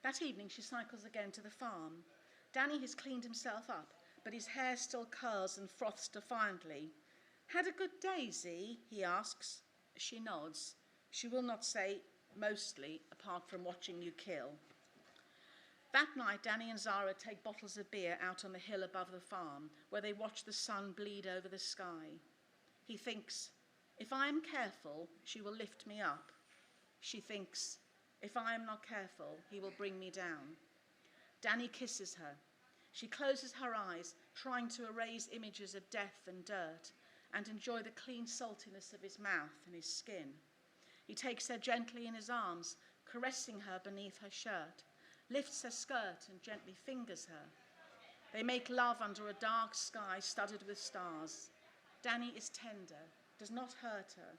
That evening she cycles again to the farm. Danny has cleaned himself up, but his hair still curls and froths defiantly. Had a good day, Z? He asks. She nods. She will not say mostly, apart from watching you kill. That night, Danny and Zara take bottles of beer out on the hill above the farm, where they watch the sun bleed over the sky. He thinks, if I am careful, she will lift me up. She thinks, if I am not careful, he will bring me down. Dani kisses her. She closes her eyes, trying to erase images of death and dirt and enjoy the clean saltiness of his mouth and his skin. He takes her gently in his arms, caressing her beneath her shirt, lifts her skirt and gently fingers her. They make love under a dark sky studded with stars. Dani is tender, does not hurt her,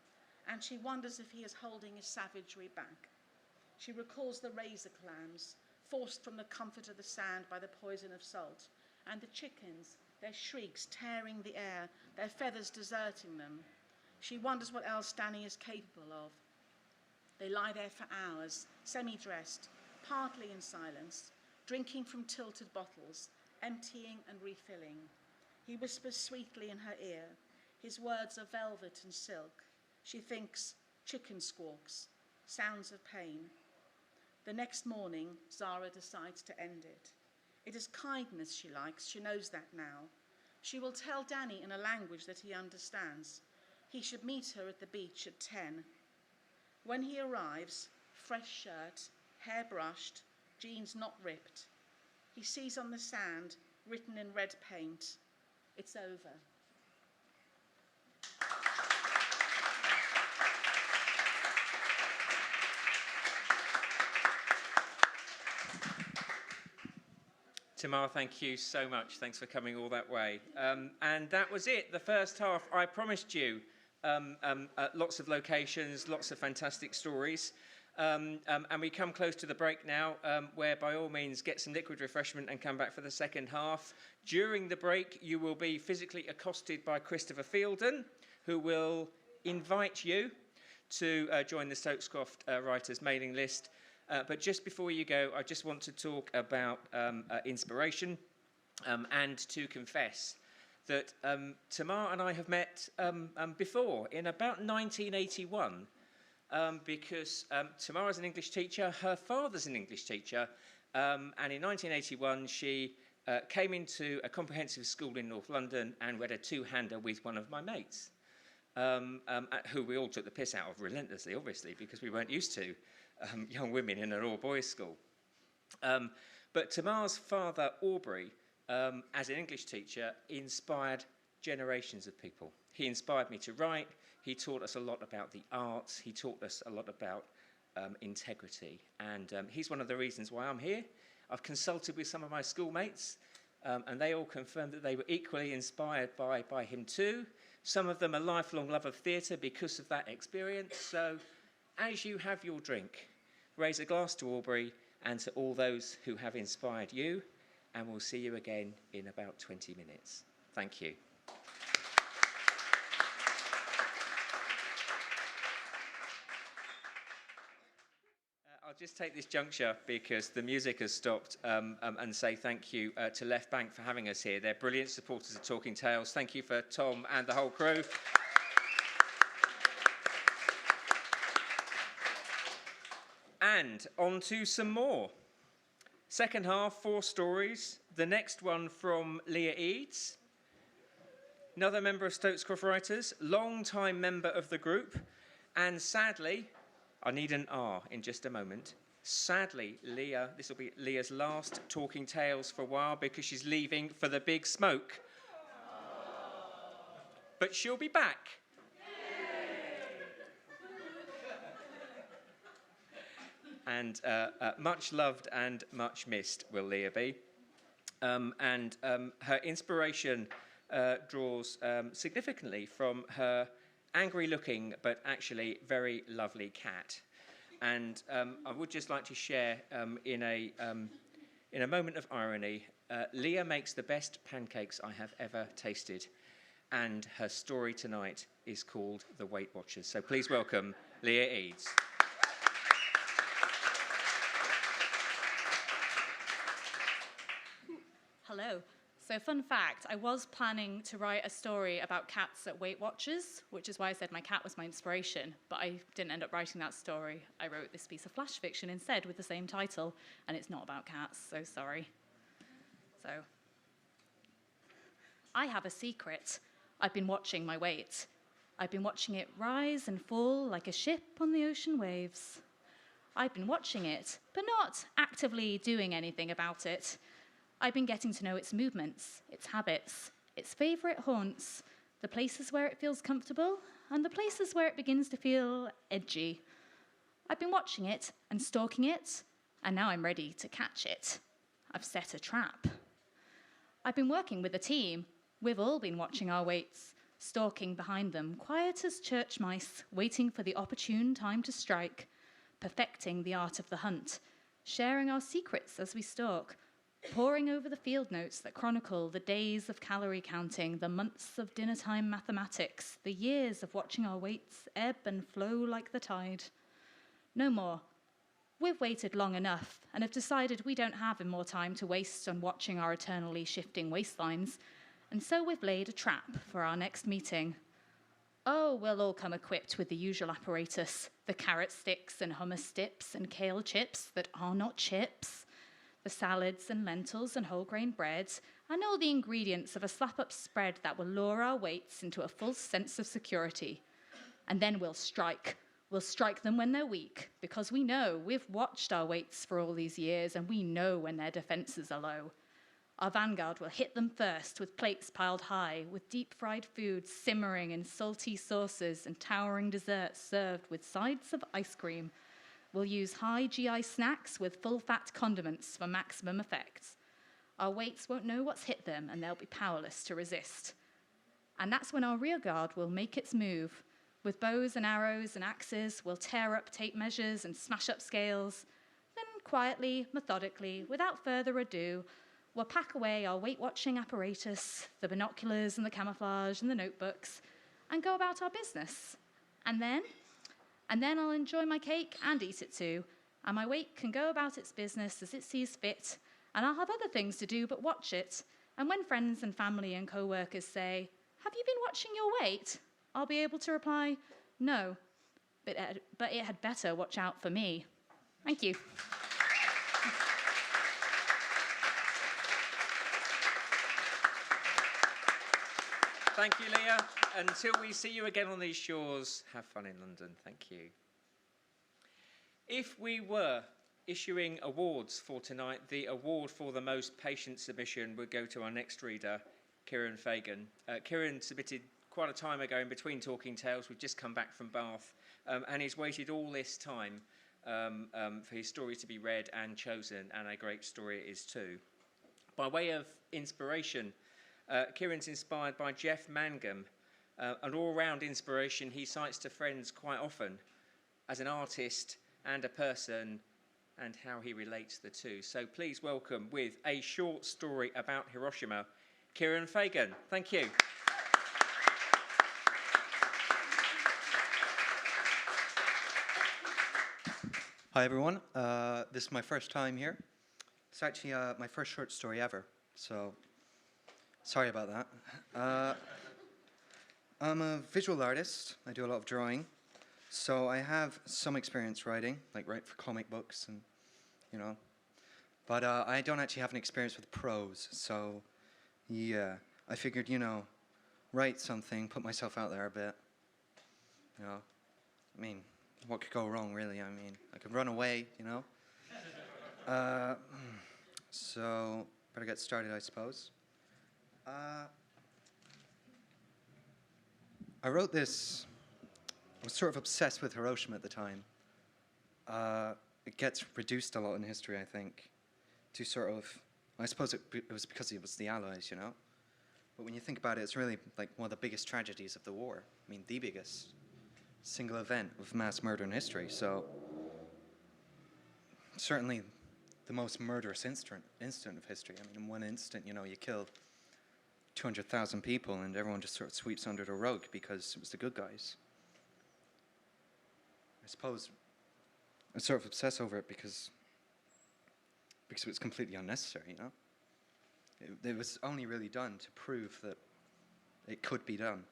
and she wonders if he is holding his savagery back. She recalls the razor clams, forced from the comfort of the sand by the poison of salt, and the chickens, their shrieks tearing the air, their feathers deserting them. She wonders what else Dani is capable of. They lie there for hours, semi-dressed, partly in silence, drinking from tilted bottles, emptying and refilling. He whispers sweetly in her ear. His words are velvet and silk. She thinks chicken squawks, sounds of pain. The next morning, Zara decides to end it. It is kindness she likes, she knows that now. She will tell Dani in a language that he understands. He should meet her at the beach at 10. When he arrives, fresh shirt, hair brushed, jeans not ripped, he sees on the sand, written in red paint, "It's over." Tamar, thank you so much. Thanks for coming all that way. And that was it, the first half. I promised you lots of locations, lots of fantastic stories. And we come close to the break now, where by all means get some liquid refreshment and come back for the second half. During the break, you will be physically accosted by Christopher Fielden, who will invite you to join the Stokes Croft Writers mailing list. But just before you go, I just want to talk about inspiration and to confess that Tamar and I have met before in about 1981 because Tamar is an English teacher, her father's an English teacher, and in 1981 she came into a comprehensive school in North London and read a two-hander with one of my mates, who we all took the piss out of relentlessly, obviously, because we weren't used to young women in an all-boys school. But Tamar's father, Aubrey, as an English teacher, inspired generations of people. He inspired me to write. He taught us a lot about the arts. He taught us a lot about integrity. And he's one of the reasons why I'm here. I've consulted with some of my schoolmates, and they all confirmed that they were equally inspired by him too. Some of them a lifelong love of theatre because of that experience. So as you have your drink, raise a glass to Aubrey and to all those who have inspired you, and we'll see you again in about 20 minutes. Thank you. I'll just take this juncture because the music has stopped and say thank you to Left Bank for having us here. They're brilliant supporters of Talking Tales. Thank you for Tom and the whole crew. And on to some more. Second half, 4 stories. The next one from Leah Eades, another member of Stokes Croft Writers, long-time member of the group, and sadly, I need an R in just a moment. Sadly, Leah, this will be Leah's last Talking Tales for a while because she's leaving for the big smoke. But she'll be back. And much loved and much missed will Leah be. And her inspiration draws significantly from her angry-looking but actually very lovely cat. And I would just like to share in a moment of irony, Leah makes the best pancakes I have ever tasted. And her story tonight is called The Weight Watchers. So please welcome Leah Eades. Hello. So fun fact, I was planning to write a story about cats at Weight Watchers, which is why I said my cat was my inspiration, but I didn't end up writing that story. I wrote this piece of flash fiction instead with the same title, and it's not about cats, so sorry. So, I have a secret. I've been watching my weight. I've been watching it rise and fall like a ship on the ocean waves. I've been watching it, but not actively doing anything about it. I've been getting to know its movements, its habits, its favourite haunts, the places where it feels comfortable, and the places where it begins to feel edgy. I've been watching it and stalking it, and now I'm ready to catch it. I've set a trap. I've been working with a team. We've all been watching our waits, stalking behind them, quiet as church mice, waiting for the opportune time to strike, perfecting the art of the hunt, sharing our secrets as we stalk, poring over the field notes that chronicle the days of calorie counting, the months of dinner time mathematics, the years of watching our weights ebb and flow like the tide. No more. We've waited long enough and have decided we don't have more time to waste on watching our eternally shifting waistlines, and so we've laid a trap for our next meeting. Oh, we'll all come equipped with the usual apparatus, the carrot sticks and hummus dips and kale chips that are not chips, the salads and lentils and whole grain breads, and all the ingredients of a slap-up spread that will lure our weights into a false sense of security. And then we'll strike. We'll strike them when they're weak, because we know we've watched our weights for all these years, and we know when their defences are low. Our vanguard will hit them first with plates piled high, with deep-fried foods simmering in salty sauces and towering desserts served with sides of ice cream. We'll use high GI snacks with full-fat condiments for maximum effect. Our weights won't know what's hit them, and they'll be powerless to resist. And that's when our rear guard will make its move. With bows and arrows and axes, we'll tear up tape measures and smash up scales. Then quietly, methodically, without further ado, we'll pack away our weight-watching apparatus, the binoculars and the camouflage and the notebooks, and go about our business. And then I'll enjoy my cake and eat it too, and my weight can go about its business as it sees fit, and I'll have other things to do but watch it. And when friends and family and co-workers say, "Have you been watching your weight?" I'll be able to reply, "No, but it had better watch out for me." Thank you. Thank you, Leah. Until we see you again on these shores, have fun in London. Thank you. If we were issuing awards for tonight, the award for the most patient submission would go to our next reader, Ciaran Fagan. Ciaran submitted quite a time ago in between Talking Tales. We've just come back from Bath, and he's waited all this time for his story to be read and chosen, and a great story it is too. By way of inspiration, Ciaran's inspired by Jeff Mangum, an all-round inspiration he cites to friends quite often as an artist and a person, and how he relates the two. So please welcome, with a short story about Hiroshima, Ciaran Fagan. Thank you. Hi everyone, this is my first time here. It's actually my first short story ever, so sorry about that. I'm a visual artist. I do a lot of drawing, so I have some experience writing, like write for comic books and, you know, but I don't actually have an experience with prose, so yeah, I figured, you know, write something, put myself out there a bit, you know, I mean, what could go wrong, really? I mean, I could run away, you know? So, better get started, I suppose. I wrote this, I was sort of obsessed with Hiroshima at the time. It gets reduced a lot in history, I think, to sort of, I suppose it was because it was the Allies, you know? But when you think about it, it's really like one of the biggest tragedies of the war. I mean, the biggest single event of mass murder in history, so certainly the most murderous instant of history. I mean, in one instant, you know, you killed 200,000 people and everyone just sort of sweeps under the rug because it was the good guys. I suppose I sort of obsess over it because it was completely unnecessary, you know? It was only really done to prove that it could be done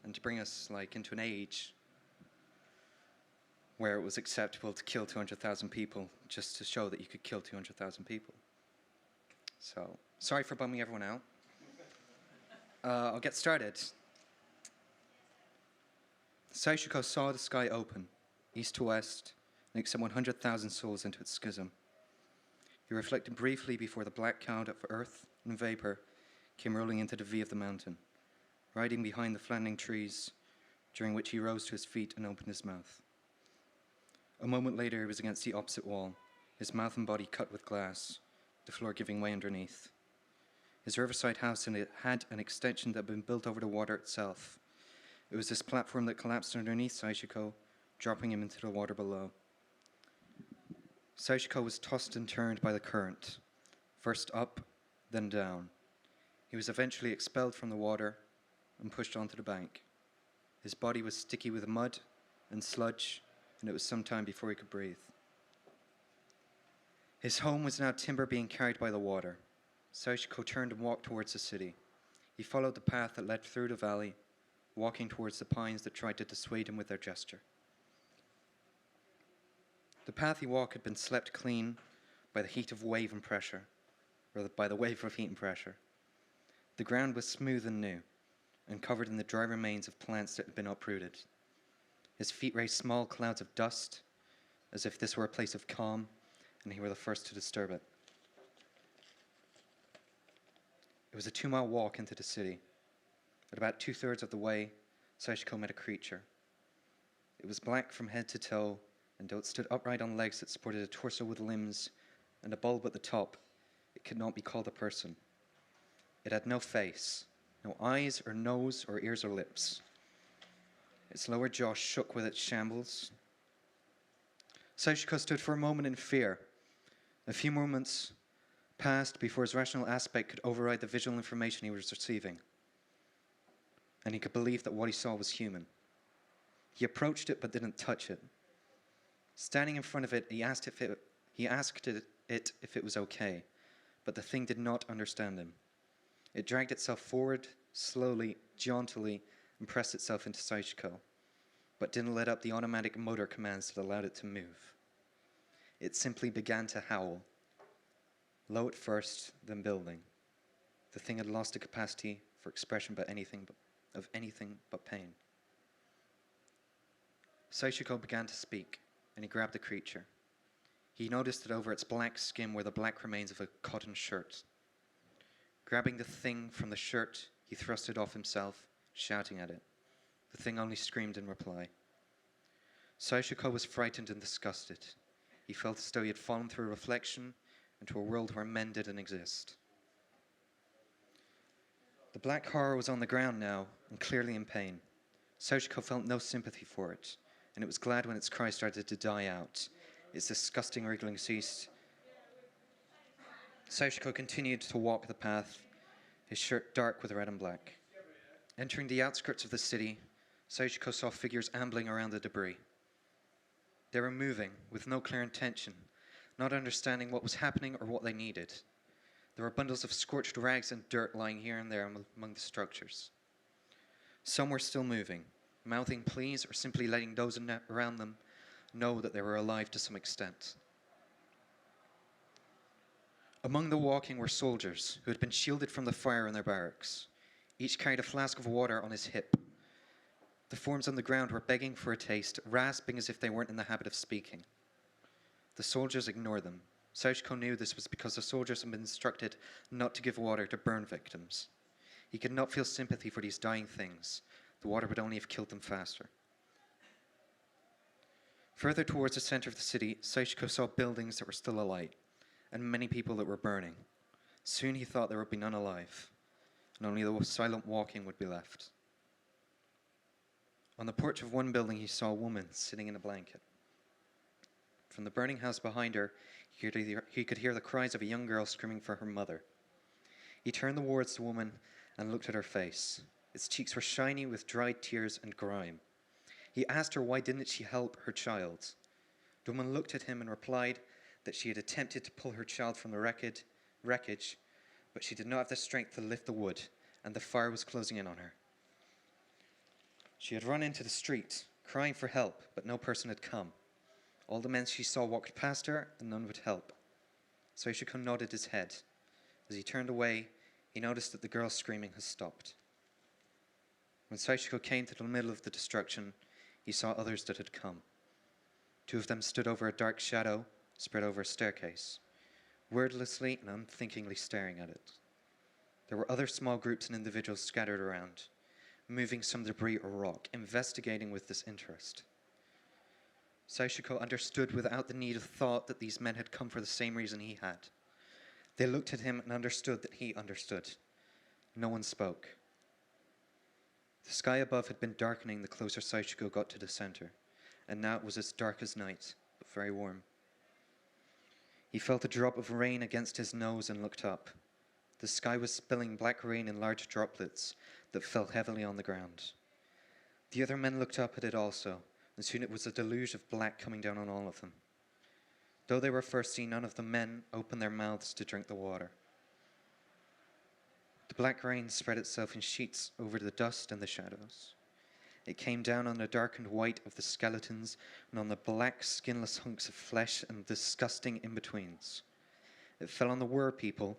and to bring us, like, into an age where it was acceptable to kill 200,000 people just to show that you could kill 200,000 people. So, sorry for bumming everyone out. I'll get started. Saishiko saw the sky open, east to west, and accept 100,000 souls into its schism. He reflected briefly before the black cloud of earth and vapor came rolling into the V of the mountain, riding behind the flattening trees, during which he rose to his feet and opened his mouth. A moment later, he was against the opposite wall, his mouth and body cut with glass, the floor giving way underneath. His riverside house had an extension that had been built over the water itself. It was this platform that collapsed underneath Saichiko, dropping him into the water below. Saichiko was tossed and turned by the current, first up, then down. He was eventually expelled from the water and pushed onto the bank. His body was sticky with mud and sludge, and it was some time before he could breathe. His home was now timber being carried by the water. Saichiko turned and walked towards the city. He followed the path that led through the valley, walking towards the pines that tried to dissuade him with their gesture. The path he walked had been swept clean by the heat of wave and pressure, or by the wave of heat and pressure. The ground was smooth and new, and covered in the dry remains of plants that had been uprooted. His feet raised small clouds of dust, as if this were a place of calm, and he were the first to disturb it. It was a 2-mile walk into the city. At about 2/3 of the way, Saichiko met a creature. It was black from head to toe, and though it stood upright on legs that supported a torso with limbs and a bulb at the top, it could not be called a person. It had no face, no eyes or nose or ears or lips. Its lower jaw shook with its shambles. Saichiko stood for a moment in fear. A few moments passed before his rational aspect could override the visual information he was receiving, and he could believe that what he saw was human. He approached it but didn't touch it. Standing in front of it, he asked it if it was okay, but the thing did not understand him. It dragged itself forward, slowly, jauntily, and pressed itself into Saichiko, but didn't let up the automatic motor commands that allowed it to move. It simply began to howl, low at first, then building. The thing had lost the capacity for expression of anything but pain. Saichiko began to speak, and he grabbed the creature. He noticed that over its black skin were the black remains of a cotton shirt. Grabbing the thing from the shirt, he thrust it off himself, shouting at it. The thing only screamed in reply. Saichiko was frightened and disgusted. He felt as though he had fallen through a reflection into a world where men didn't exist. The black horror was on the ground now, and clearly in pain. Saichiko felt no sympathy for it, and it was glad when its cry started to die out. Its disgusting wriggling ceased. Saichiko continued to walk the path, his shirt dark with red and black. Entering the outskirts of the city, Saichiko saw figures ambling around the debris. They were moving, with no clear intention, not understanding what was happening or what they needed. There were bundles of scorched rags and dirt lying here and there among the structures. Some were still moving, mouthing pleas or simply letting those around them know that they were alive to some extent. Among the walking were soldiers who had been shielded from the fire in their barracks. Each carried a flask of water on his hip. The forms on the ground were begging for a taste, rasping as if they weren't in the habit of speaking. The soldiers ignored them. Saichiko knew this was because the soldiers had been instructed not to give water to burn victims. He could not feel sympathy for these dying things. The water would only have killed them faster. Further towards the center of the city, Saichiko saw buildings that were still alight, and many people that were burning. Soon he thought there would be none alive, and only the silent walking would be left. On the porch of one building, he saw a woman sitting in a blanket. From the burning house behind her, he could hear the cries of a young girl screaming for her mother. He turned towards the woman and looked at her face. Its cheeks were shiny with dried tears and grime. He asked her why didn't she help her child. The woman looked at him and replied that she had attempted to pull her child from the wreckage, but she did not have the strength to lift the wood, and the fire was closing in on her. She had run into the street, crying for help, but no person had come. All the men she saw walked past her, and none would help. Saichiko nodded his head. As he turned away, he noticed that the girl's screaming had stopped. When Saichiko came to the middle of the destruction, he saw others that had come. Two of them stood over a dark shadow spread over a staircase, wordlessly and unthinkingly staring at it. There were other small groups and individuals scattered around, moving some debris or rock, investigating with this interest. Saichiko understood without the need of thought that these men had come for the same reason he had. They looked at him and understood that he understood. No one spoke. The sky above had been darkening the closer Saichiko got to the center, and now it was as dark as night, but very warm. He felt a drop of rain against his nose and looked up. The sky was spilling black rain in large droplets that fell heavily on the ground. The other men looked up at it also, and soon it was a deluge of black coming down on all of them. Though they were thirsty, none of the men opened their mouths to drink the water. The black rain spread itself in sheets over the dust and the shadows. It came down on the darkened white of the skeletons and on the black, skinless hunks of flesh and disgusting in-betweens. It fell on the Were people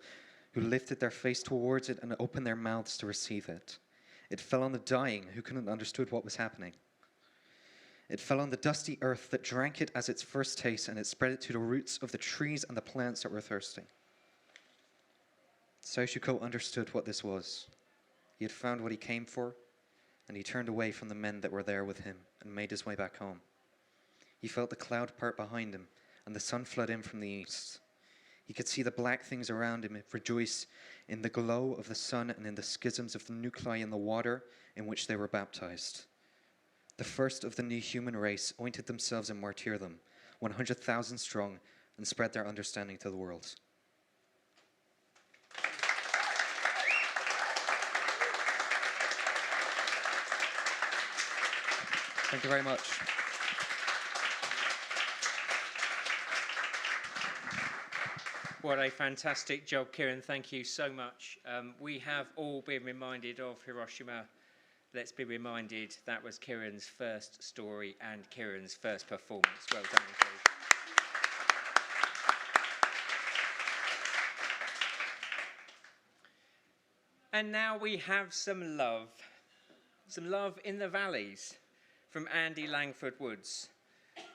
who lifted their face towards it and opened their mouths to receive it. It fell on the dying who couldn't understood what was happening. It fell on the dusty earth that drank it as its first taste, and it spread it to the roots of the trees and the plants that were thirsty. Saichiko understood what this was. He had found what he came for, and he turned away from the men that were there with him and made his way back home. He felt the cloud part behind him, and the sun flood in from the east. He could see the black things around him rejoice in the glow of the sun and in the schisms of the nuclei in the water in which they were baptized. The first of the new human race ointed themselves in martyrdom, 100,000 strong, and spread their understanding to the world. Thank you very much. What a fantastic job, Ciaran. Thank you so much. We have all been reminded of Hiroshima. Let's be reminded that was Ciaran's first story and Ciaran's first performance. Well done, indeed. And now we have some love in the valleys from Andi Langford-Woods.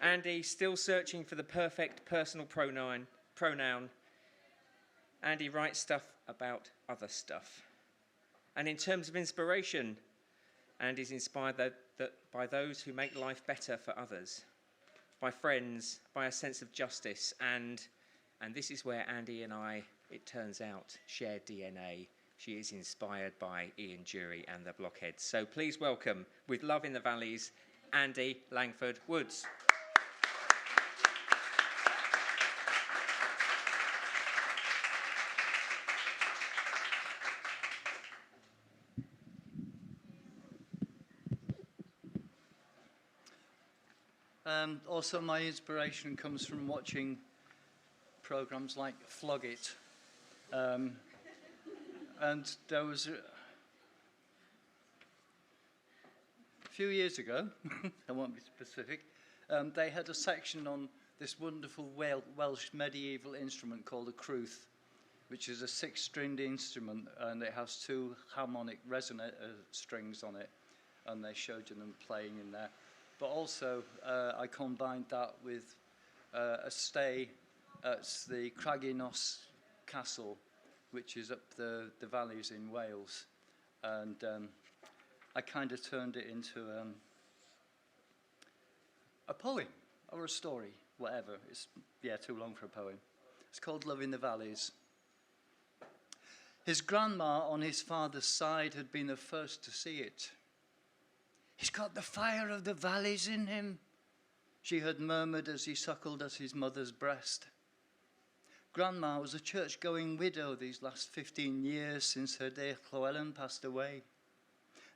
Andi, still searching for the perfect personal pronoun. Andi writes stuff about other stuff. And in terms of inspiration, Andi's inspired by those who make life better for others, by friends, by a sense of justice, and this is where Andi and I, it turns out, share DNA. She is inspired by Ian Dury and the Blockheads. So please welcome, with love in the valleys, Andi Langford-Woods. Also, my inspiration comes from watching programs like Flog It. And there was a few years ago, I won't be specific, they had a section on this wonderful Welsh medieval instrument called a crwth, which is a 6-stringed instrument, and it has 2 harmonic resonant strings on it, and they showed them playing in there. But also, I combined that with a stay at the Craggynos Castle, which is up the valleys in Wales. And I kind of turned it into a poem or a story, whatever. It's, too long for a poem. It's called Love in the Valleys. His grandma on his father's side had been the first to see it. "He's got the fire of the valleys in him," she had murmured as he suckled at his mother's breast. Grandma was a church-going widow these last 15 years since her dear Llewellyn passed away.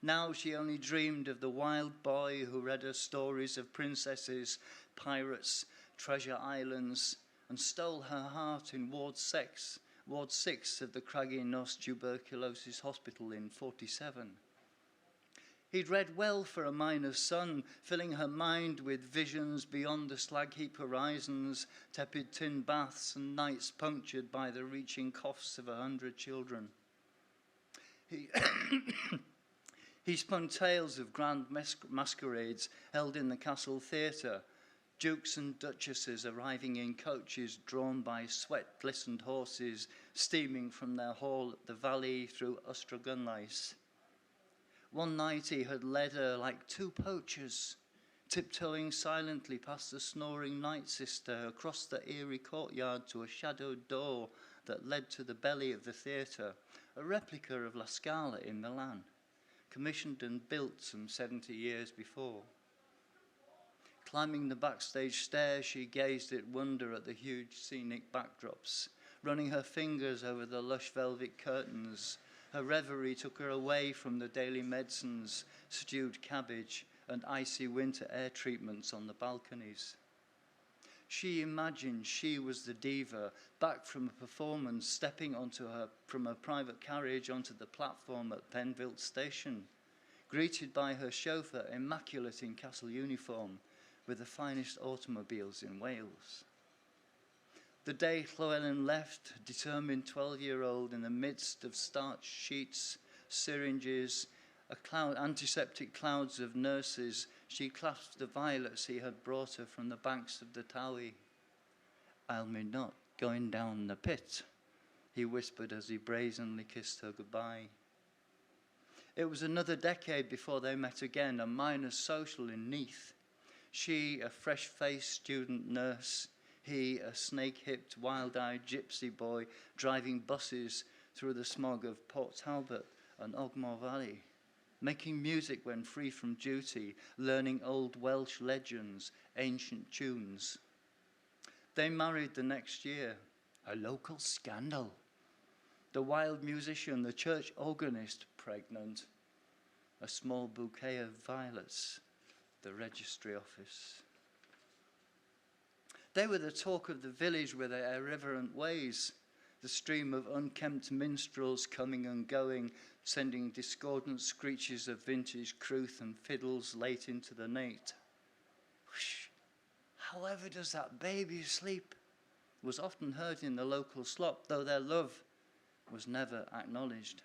Now she only dreamed of the wild boy who read her stories of princesses, pirates, treasure islands, and stole her heart in Ward 6 of the Craggynos Tuberculosis Hospital in 47. He'd read well for a miner's son, filling her mind with visions beyond the slag heap horizons, tepid tin baths and nights punctured by the reaching coughs of 100 children. He spun tales of grand masquerades held in the castle theatre, Dukes and duchesses arriving in coaches drawn by sweat-glistened horses steaming from their hall at the valley through Ostragunlice. One night he had led her like two poachers, tiptoeing silently past the snoring night sister across the eerie courtyard to a shadowed door that led to the belly of the theatre, a replica of La Scala in Milan, commissioned and built some 70 years before. Climbing the backstage stairs, she gazed in wonder at the huge scenic backdrops. Running her fingers over the lush velvet curtains, her reverie took her away from the daily medicines, stewed cabbage, and icy winter air treatments on the balconies. She imagined she was the diva, back from a performance, stepping from her private carriage onto the platform at Penville Station, greeted by her chauffeur, immaculate in castle uniform, with the finest automobiles in Wales. The day Llewellyn left, determined 12-year-old in the midst of starch sheets, syringes, antiseptic clouds of nurses, she clasped the violets he had brought her from the banks of the Towie. "I'll me not going down the pit," he whispered as he brazenly kissed her goodbye. It was another decade before they met again, a minor social in Neath. She, a fresh-faced student nurse, he, a snake-hipped, wild-eyed gypsy boy, driving buses through the smog of Port Talbot and Ogmore Valley, making music when free from duty, learning old Welsh legends, ancient tunes. They married the next year, a local scandal. The wild musician, the church organist, pregnant, a small bouquet of violets, the registry office. They were the talk of the village with their irreverent ways, the stream of unkempt minstrels coming and going, sending discordant screeches of vintage crwth and fiddles late into the night. Whoosh, "However does that baby sleep?" was often heard in the local slop, though their love was never acknowledged.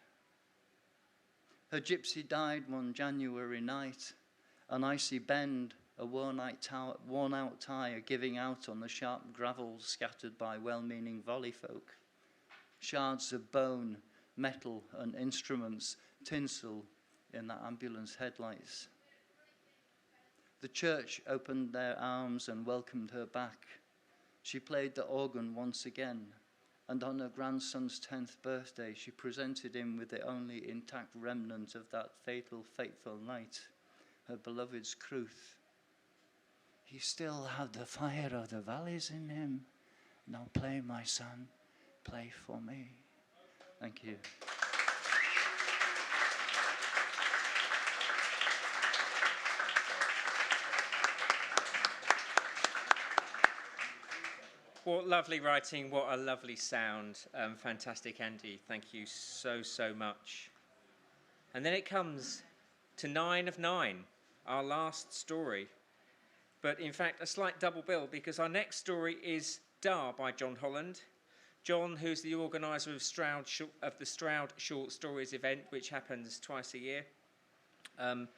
Her gypsy died one January night, an icy bend, a worn-out tyre giving out on the sharp gravel scattered by well-meaning volley folk. Shards of bone, metal and instruments, tinsel in the ambulance headlights. The church opened their arms and welcomed her back. She played the organ once again, and on her grandson's 10th birthday, she presented him with the only intact remnant of that fateful night, her beloved's crwth. "He still had the fire of the valleys in him. Now play, my son, play for me." Thank you. What lovely writing, what a lovely sound. Fantastic, Andi. Thank you so, so much. And then it comes to 9 of 9, our last story. But in fact, a slight double bill, because our next story is Dar by John Holland. John, who's the organiser of the Stroud Short Stories event, which happens twice a year. And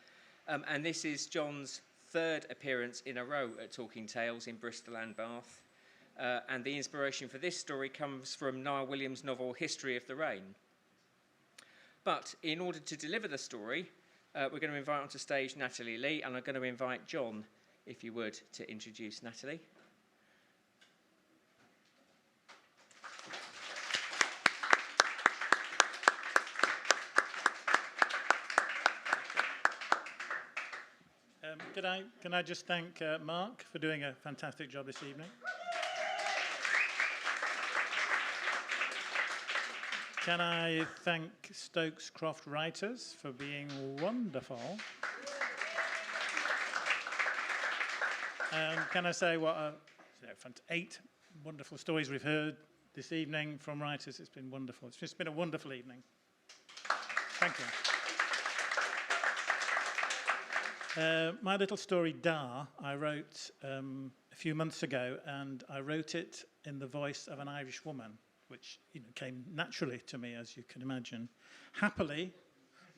this is John's third appearance in a row at Talking Tales in Bristol and Bath. And the inspiration for this story comes from Niall Williams' novel History of the Rain. But in order to deliver the story, we're going to invite onto stage Natalie Lee, and I'm going to invite John, if you would, to introduce Natalie. Can I just thank Mark for doing a fantastic job this evening? Can I thank Stokes Croft Writers for being wonderful? And can I say what 8 wonderful stories we've heard this evening from writers. It's been wonderful. It's just been a wonderful evening. Thank you. My little story, Dar, I wrote a few months ago, and I wrote it in the voice of an Irish woman, which came naturally to me, as you can imagine. Happily,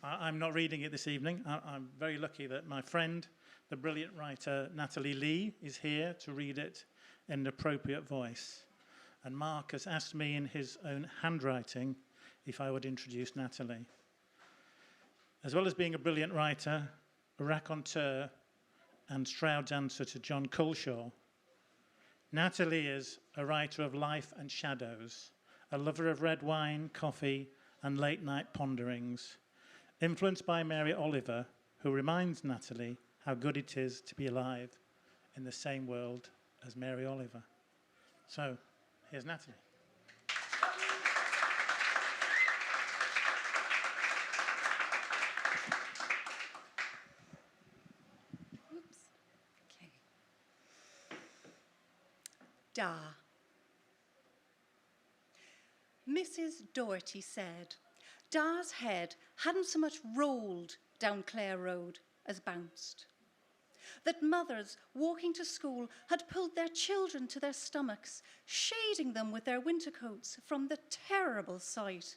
I'm not reading it this evening. I'm very lucky that my friend, the brilliant writer Natalie Lee, is here to read it in an appropriate voice. And Mark has asked me in his own handwriting if I would introduce Natalie. As well as being a brilliant writer, a raconteur, and Stroud's dancer to John Coleshaw, Natalie is a writer of life and shadows, a lover of red wine, coffee, and late-night ponderings, influenced by Mary Oliver, who reminds Natalie how good it is to be alive in the same world as Mary Oliver. So, here's Natalie. Da. Mrs. Doherty said Da's head hadn't so much rolled down Clare Road as bounced. That mothers walking to school had pulled their children to their stomachs, shading them with their winter coats from the terrible sight.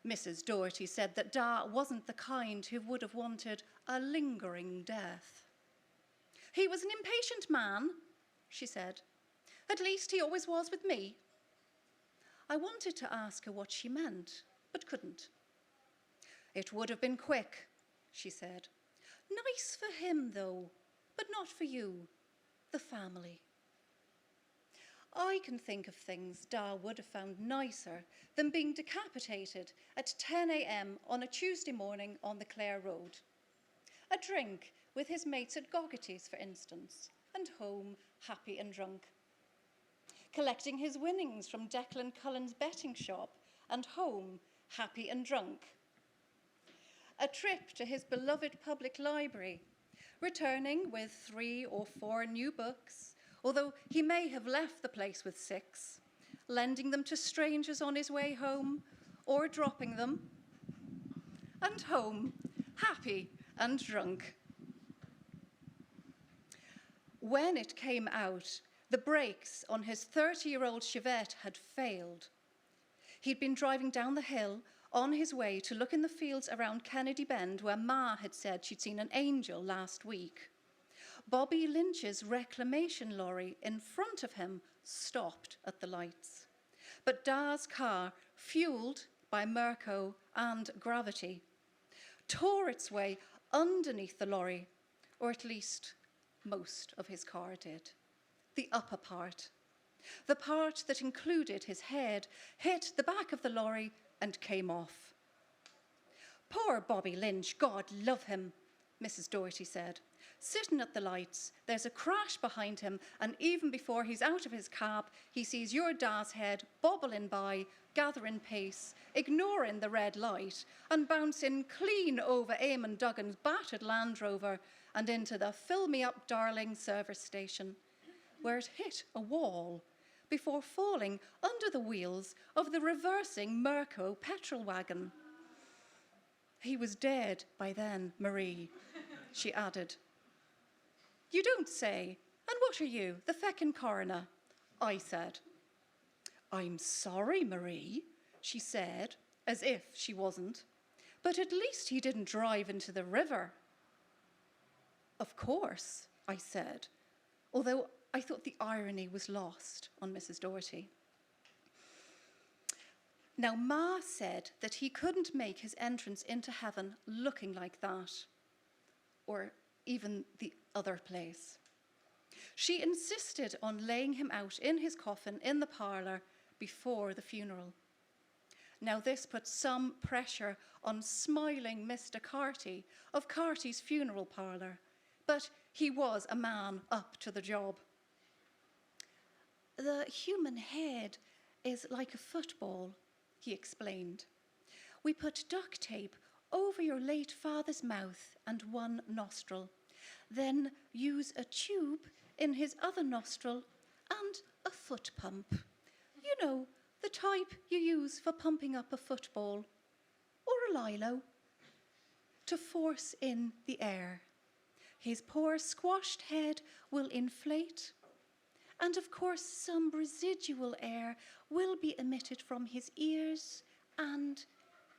Mrs. Doherty said that Da wasn't the kind who would have wanted a lingering death. He was an impatient man, she said. At least he always was with me. I wanted to ask her what she meant, but couldn't. It would have been quick, she said. Nice for him, though, but not for you, the family. I can think of things Da would have found nicer than being decapitated at 10 a.m. on a Tuesday morning on the Clare Road. A drink with his mates at Goggety's, for instance, and home happy and drunk. Collecting his winnings from Declan Cullen's betting shop and home happy and drunk. A trip to his beloved public library, returning with 3 or 4 new books, although he may have left the place with 6, lending them to strangers on his way home or dropping them, and home happy and drunk. When it came out, the brakes on his 30-year-old Chevette had failed. He'd been driving down the hill on his way to look in the fields around Kennedy Bend where Ma had said she'd seen an angel last week. Bobby Lynch's reclamation lorry in front of him stopped at the lights. But Da's car, fueled by Merco and gravity, tore its way underneath the lorry, or at least most of his car did. The upper part. The part that included his head hit the back of the lorry and came off. Poor Bobby Lynch, God love him, Mrs. Doherty said. Sitting at the lights, there's a crash behind him, and even before he's out of his cab, he sees your Da's head bobbling by, gathering pace, ignoring the red light, and bouncing clean over Eamon Duggan's battered Land Rover and into the Fill Me Up Darling service station, where it hit a wall before falling under the wheels of the reversing Merco petrol wagon. He was dead by then, Marie, she added. You don't say. And what are you, the feckin' coroner? I said. I'm sorry, Marie, she said, as if she wasn't. But at least he didn't drive into the river. Of course, I said, although I thought the irony was lost on Mrs. Doherty. Now, Ma said that he couldn't make his entrance into heaven looking like that, or even the other place. She insisted on laying him out in his coffin in the parlour before the funeral. Now, this put some pressure on smiling Mr. Carty of Carty's funeral parlour, but he was a man up to the job. The human head is like a football, he explained. We put duct tape over your late father's mouth and one nostril, then use a tube in his other nostril and a foot pump. You know, the type you use for pumping up a football or a lilo, to force in the air. His poor squashed head will inflate, and of course some residual air will be emitted from his ears and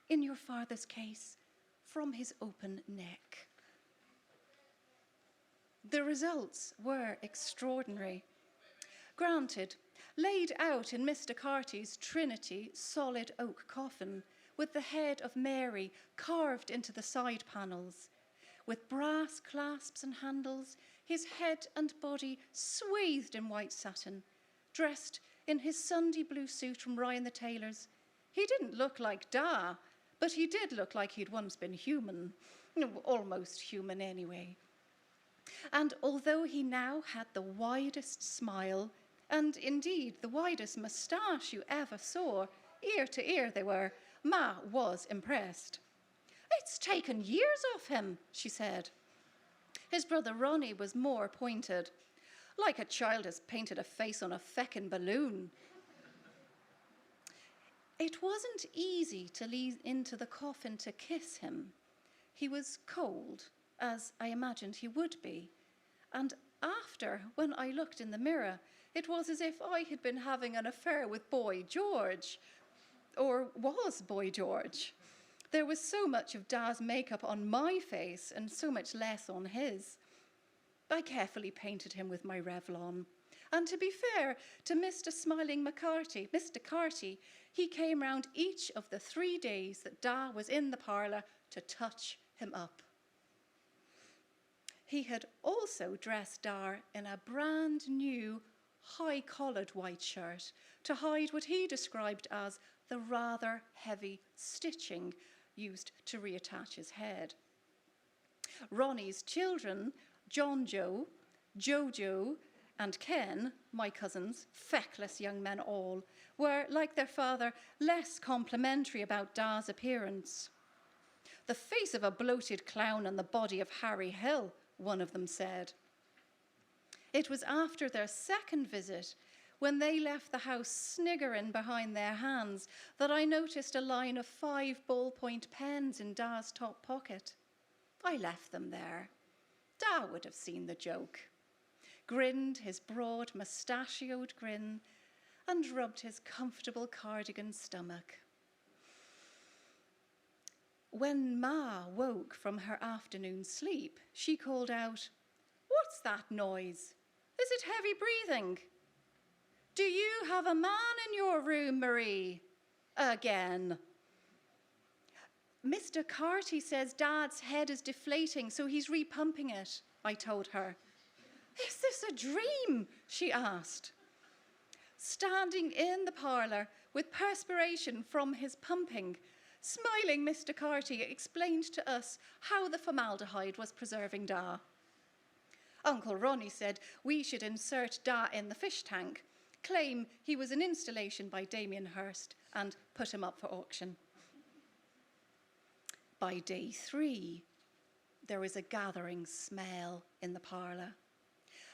in your father's case, from his open neck. The results were extraordinary. Granted, laid out in Mr. Carty's Trinity solid oak coffin, with the head of Mary carved into the side panels, with brass clasps and handles, his head and body swathed in white satin, dressed in his Sunday blue suit from Ryan the tailor's. He didn't look like Da, but he did look like he'd once been human, almost human anyway. And although he now had the widest smile, and indeed the widest moustache you ever saw, ear to ear they were, Ma was impressed. "It's taken years off him," she said. His brother Ronnie was more pointed. "Like a child has painted a face on a feckin' balloon." It wasn't easy to lean into the coffin to kiss him. He was cold, as I imagined he would be. And after, when I looked in the mirror, it was as if I had been having an affair with Boy George. Or was Boy George. There was so much of Da's makeup on my face and so much less on his. I carefully painted him with my Revlon. And to be fair to Mr. Carty, he came round each of the 3 days that Da was in the parlour to touch him up. He had also dressed Da in a brand new high-collared white shirt to hide what he described as the rather heavy stitching used to reattach his head. Ronnie's children, John Joe, Jojo, and Ken, my cousins, feckless young men all, were, like their father, less complimentary about Da's appearance. "The face of a bloated clown and the body of Harry Hill," one of them said. It was after their second visit, when they left the house sniggering behind their hands, that I noticed a line of 5 ballpoint pens in Da's top pocket. I left them there. Da would have seen the joke, grinned his broad mustachioed grin, and rubbed his comfortable cardigan stomach. When Ma woke from her afternoon sleep, she called out, "What's that noise? Is it heavy breathing? Do you have a man in your room, Marie? Again." "Mr. Carty says Dad's head is deflating, so he's repumping it," I told her. "Is this a dream?" she asked. Standing in the parlour with perspiration from his pumping, smiling Mr. Carty explained to us how the formaldehyde was preserving Da. Uncle Ronnie said we should insert Da in the fish tank, claim he was an installation by Damien Hirst, and put him up for auction. By day 3, there was a gathering smell in the parlour,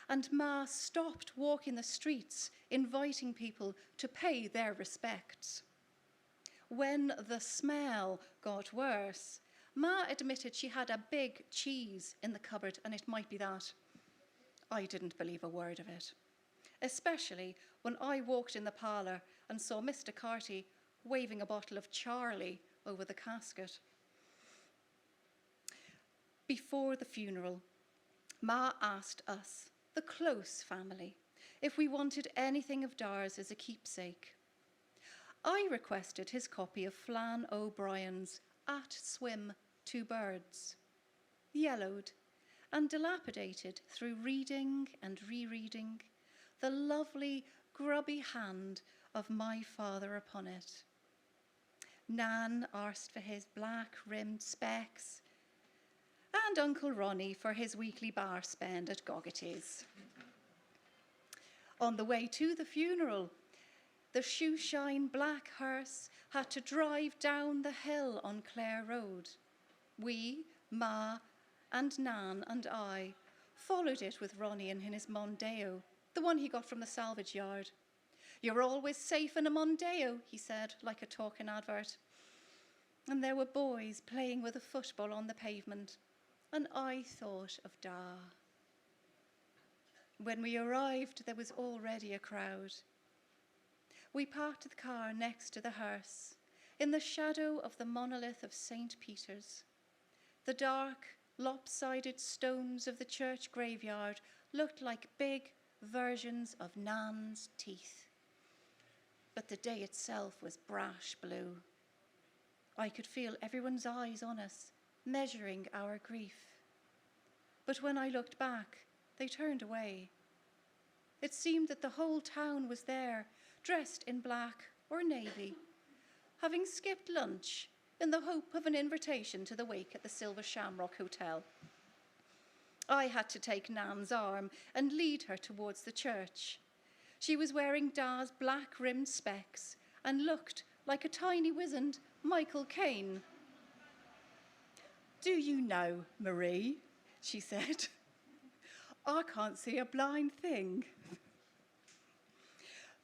and Ma stopped walking the streets, inviting people to pay their respects. When the smell got worse, Ma admitted she had a big cheese in the cupboard and it might be that. I didn't believe a word of it, especially when I walked in the parlour and saw Mr. Carty waving a bottle of Charlie over the casket. Before the funeral, Ma asked us, the close family, if we wanted anything of Da's as a keepsake. I requested his copy of Flann O'Brien's At Swim 2 Birds, yellowed and dilapidated through reading and rereading, the lovely grubby hand of my father upon it. Nan asked for his black-rimmed specs, and Uncle Ronnie for his weekly bar spend at Goggety's. On the way to the funeral, the shoe-shine black hearse had to drive down the hill on Clare Road. We, Ma, and Nan and I followed it with Ronnie in his Mondeo, the one he got from the salvage yard. "You're always safe in a Mondeo," he said, like a talking advert. And there were boys playing with a football on the pavement, and I thought of Da. When we arrived, there was already a crowd. We parked the car next to the hearse, in the shadow of the monolith of St. Peter's. The dark, lopsided stones of the church graveyard looked like big versions of Nan's teeth. But the day itself was brash blue. I could feel everyone's eyes on us, measuring our grief. But when I looked back, they turned away. It seemed that the whole town was there, dressed in black or navy, having skipped lunch in the hope of an invitation to the wake at the Silver Shamrock Hotel. I had to take Nan's arm and lead her towards the church. She was wearing Da's black-rimmed specs and looked like a tiny wizened Michael Caine. "Do you know, Marie," she said, "I can't see a blind thing."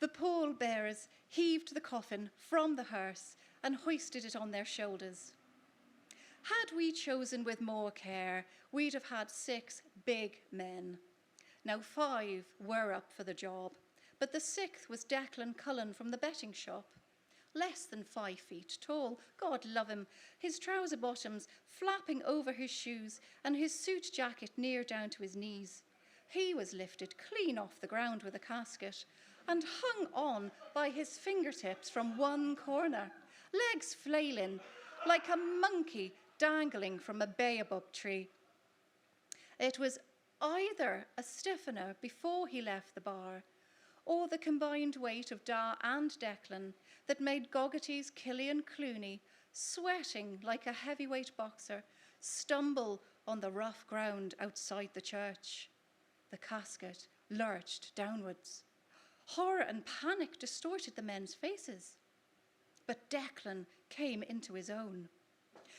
The pallbearers heaved the coffin from the hearse and hoisted it on their shoulders. Had we chosen with more care, we'd have had 6 big men. Now 5 were up for the job, but the 6th was Declan Cullen from the betting shop. Less than 5 feet tall, God love him, his trouser bottoms flapping over his shoes and his suit jacket near down to his knees. He was lifted clean off the ground with a casket and hung on by his fingertips from one corner, legs flailing like a monkey dangling from a baobab tree. It was either a stiffener before he left the bar, or the combined weight of Da and Declan that made Goggety's Killian Clooney, sweating like a heavyweight boxer, stumble on the rough ground outside the church. The casket lurched downwards. Horror and panic distorted the men's faces. But Declan came into his own.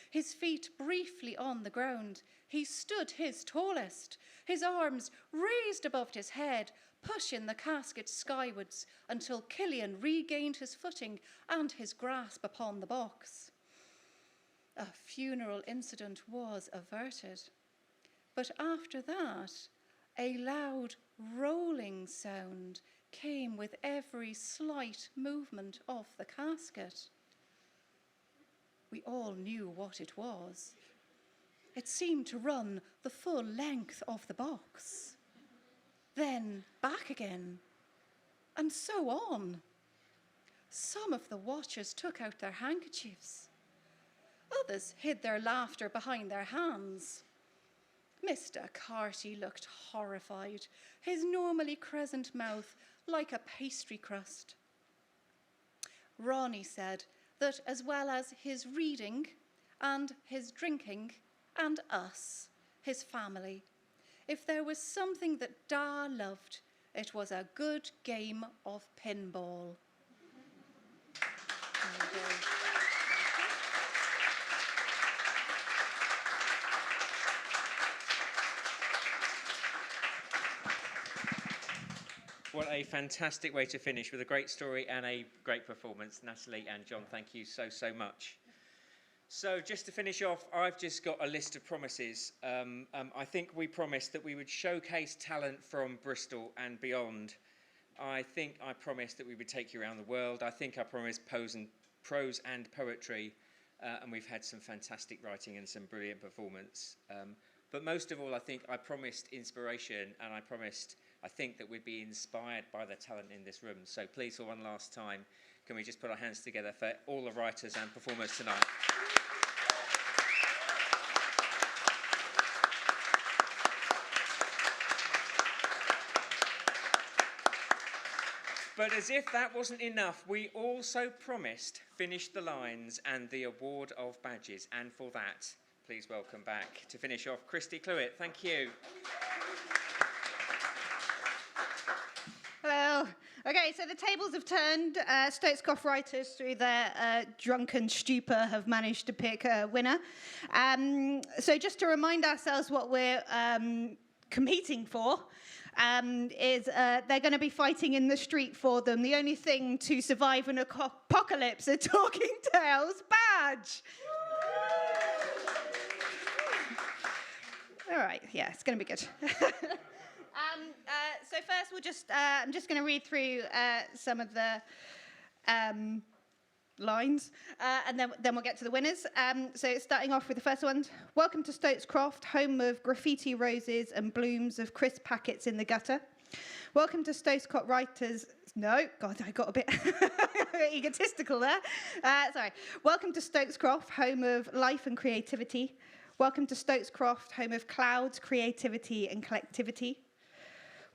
His feet briefly on the ground, he stood his tallest, his arms raised above his head, pushing the casket skywards until Killian regained his footing and his grasp upon the box. A funeral incident was averted. But after that, a loud rolling sound came with every slight movement of the casket. We all knew what it was. It seemed to run the full length of the box, then back again, and so on. Some of the watchers took out their handkerchiefs. Others hid their laughter behind their hands. Mr. Carty looked horrified, his normally crescent mouth like a pastry crust. Ronnie said that as well as his reading and his drinking and us, his family, if there was something that Da loved, it was a good game of pinball. What a fantastic way to finish with a great story and a great performance. Natalie and John, thank you so, so much. So just to finish off, I've just got a list of promises. I think we promised that we would showcase talent from Bristol and beyond. I think I promised that we would take you around the world. I think I promised prose and poetry, and we've had some fantastic writing and some brilliant performance. But most of all, I think I promised inspiration, and I think that we'd be inspired by the talent in this room. So please, for one last time, can we just put our hands together for all the writers and performers tonight? But as if that wasn't enough, we also promised Finish the Lines and the award of badges. And for that, please welcome back to finish off Christie Cluett. Thank you. Hello. Okay, so the tables have turned. Stokes Croft Writers, through their drunken stupor, have managed to pick a winner. So just to remind ourselves what we're competing for, is they're going to be fighting in the street for them. The only thing to survive an apocalypse, a Talking Tales badge. All right, yeah, it's going to be good. So first, I'm just going to read through some of the lines, and then we'll get to the winners. So starting off with the first one. Welcome to Stokes Croft, home of graffiti roses and blooms of crisp packets in the gutter. Welcome to Stokes Croft Writers. No, God, I got a bit egotistical there. Sorry. Welcome to Stokes Croft, home of life and creativity. Welcome to Stokes Croft, home of clouds, creativity and collectivity.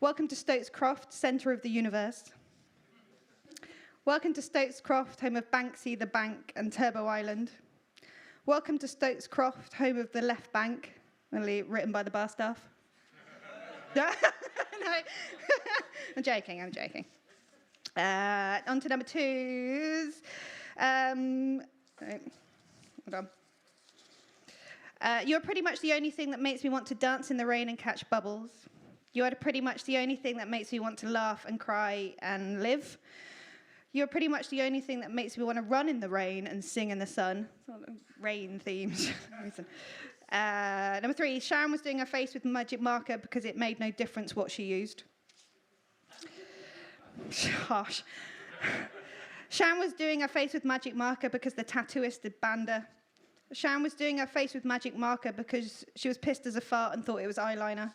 Welcome to Stokes Croft, centre of the universe. Welcome to Stokes Croft, home of Banksy, the Bank, and Turbo Island. Welcome to Stokes Croft, home of the Left Bank, only written by the bar staff. No, I'm joking. On to number twos. Hold on. You're pretty much the only thing that makes me want to dance in the rain and catch bubbles. You are pretty much the only thing that makes me want to laugh and cry and live. You're pretty much the only thing that makes me want to run in the rain and sing in the sun. Rain themes. Number three, Ciaran was doing her face with magic marker because it made no difference what she used. Harsh. Ciaran was doing her face with magic marker because the tattooist had banned her. Ciaran was doing her face with magic marker because she was pissed as a fart and thought it was eyeliner.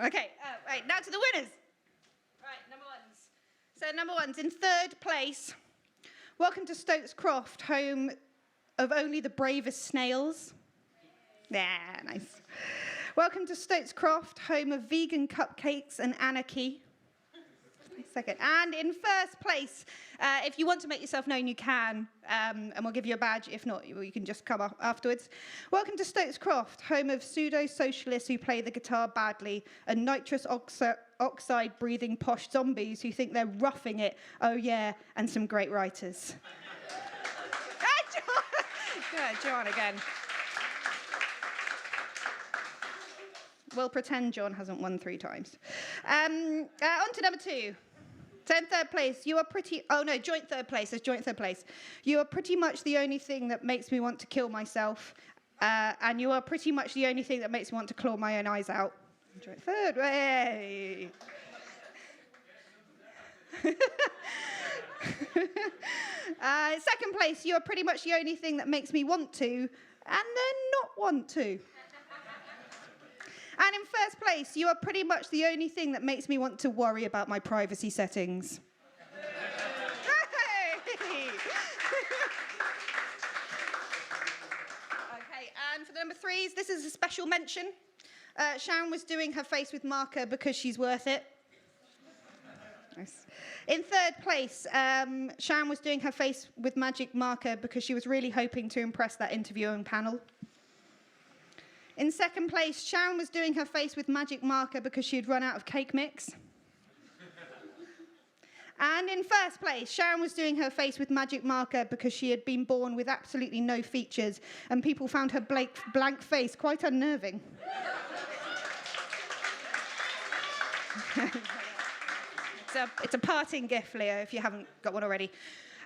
Okay, right, now to the winners. Right, number ones. So number ones, in third place, welcome to Stokes Croft, home of only the bravest snails. Yeah, nice. Welcome to Stokes Croft, home of vegan cupcakes and anarchy. Second. And in first place, if you want to make yourself known, you can, and we'll give you a badge. If not, you can just come up afterwards. Welcome to Stokes Croft, home of pseudo-socialists who play the guitar badly and nitrous oxide-breathing posh zombies who think they're roughing it. Oh, yeah, and some great writers. John again. We'll pretend John hasn't won 3 times. On to number 2. So in third place, you are pretty... Oh, no, joint third place. There's joint third place. You are pretty much the only thing that makes me want to kill myself. And you are pretty much the only thing that makes me want to claw my own eyes out. Joint third. Way. Second place, you are pretty much the only thing that makes me want to, and then not want to. And in first place, you are pretty much the only thing that makes me want to worry about my privacy settings. Okay, and for the number 3s, this is a special mention. Ciaran was doing her face with marker because she's worth it. Nice. In third place, Ciaran was doing her face with magic marker because she was really hoping to impress that interviewing panel. In second place, Ciaran was doing her face with magic marker because she had run out of cake mix. And in first place, Ciaran was doing her face with magic marker because she had been born with absolutely no features and people found her blank face quite unnerving. It's a parting gift, Leah, if you haven't got one already.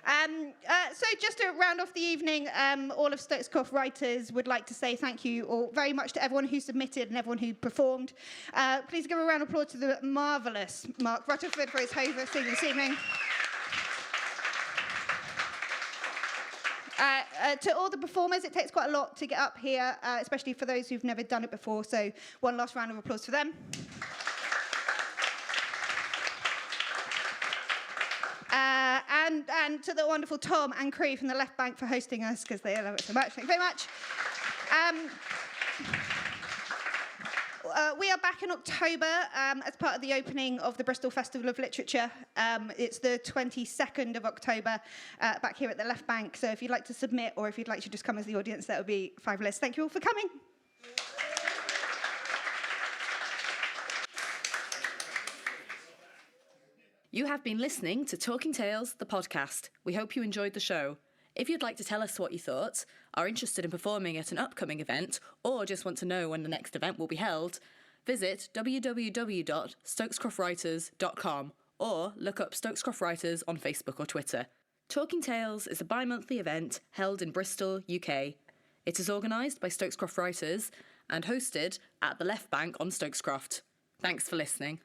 So just to round off the evening, all of Stokes Croft Writers would like to say thank you all very much to everyone who submitted and everyone who performed. Please give a round of applause to the marvellous Mark Rutterford for his hosting this evening. To all the performers, it takes quite a lot to get up here, especially for those who've never done it before, so one last round of applause for them. And to the wonderful Tom and crew from the Left Bank for hosting us, because they love it so much. Thank you very much. We are back in October as part of the opening of the Bristol Festival of Literature. It's the 22nd of October back here at the Left Bank. So if you'd like to submit or if you'd like to just come as the audience, that would be fabulous. Thank you all for coming. You have been listening to Talking Tales, the podcast. We hope you enjoyed the show. If you'd like to tell us what you thought, are interested in performing at an upcoming event, or just want to know when the next event will be held, visit www.stokescroftwriters.com or look up Stokes Croft Writers on Facebook or Twitter. Talking Tales is a bi-monthly event held in Bristol, UK. It is organised by Stokes Croft Writers and hosted at the Left Bank on Stokes Croft. Thanks for listening.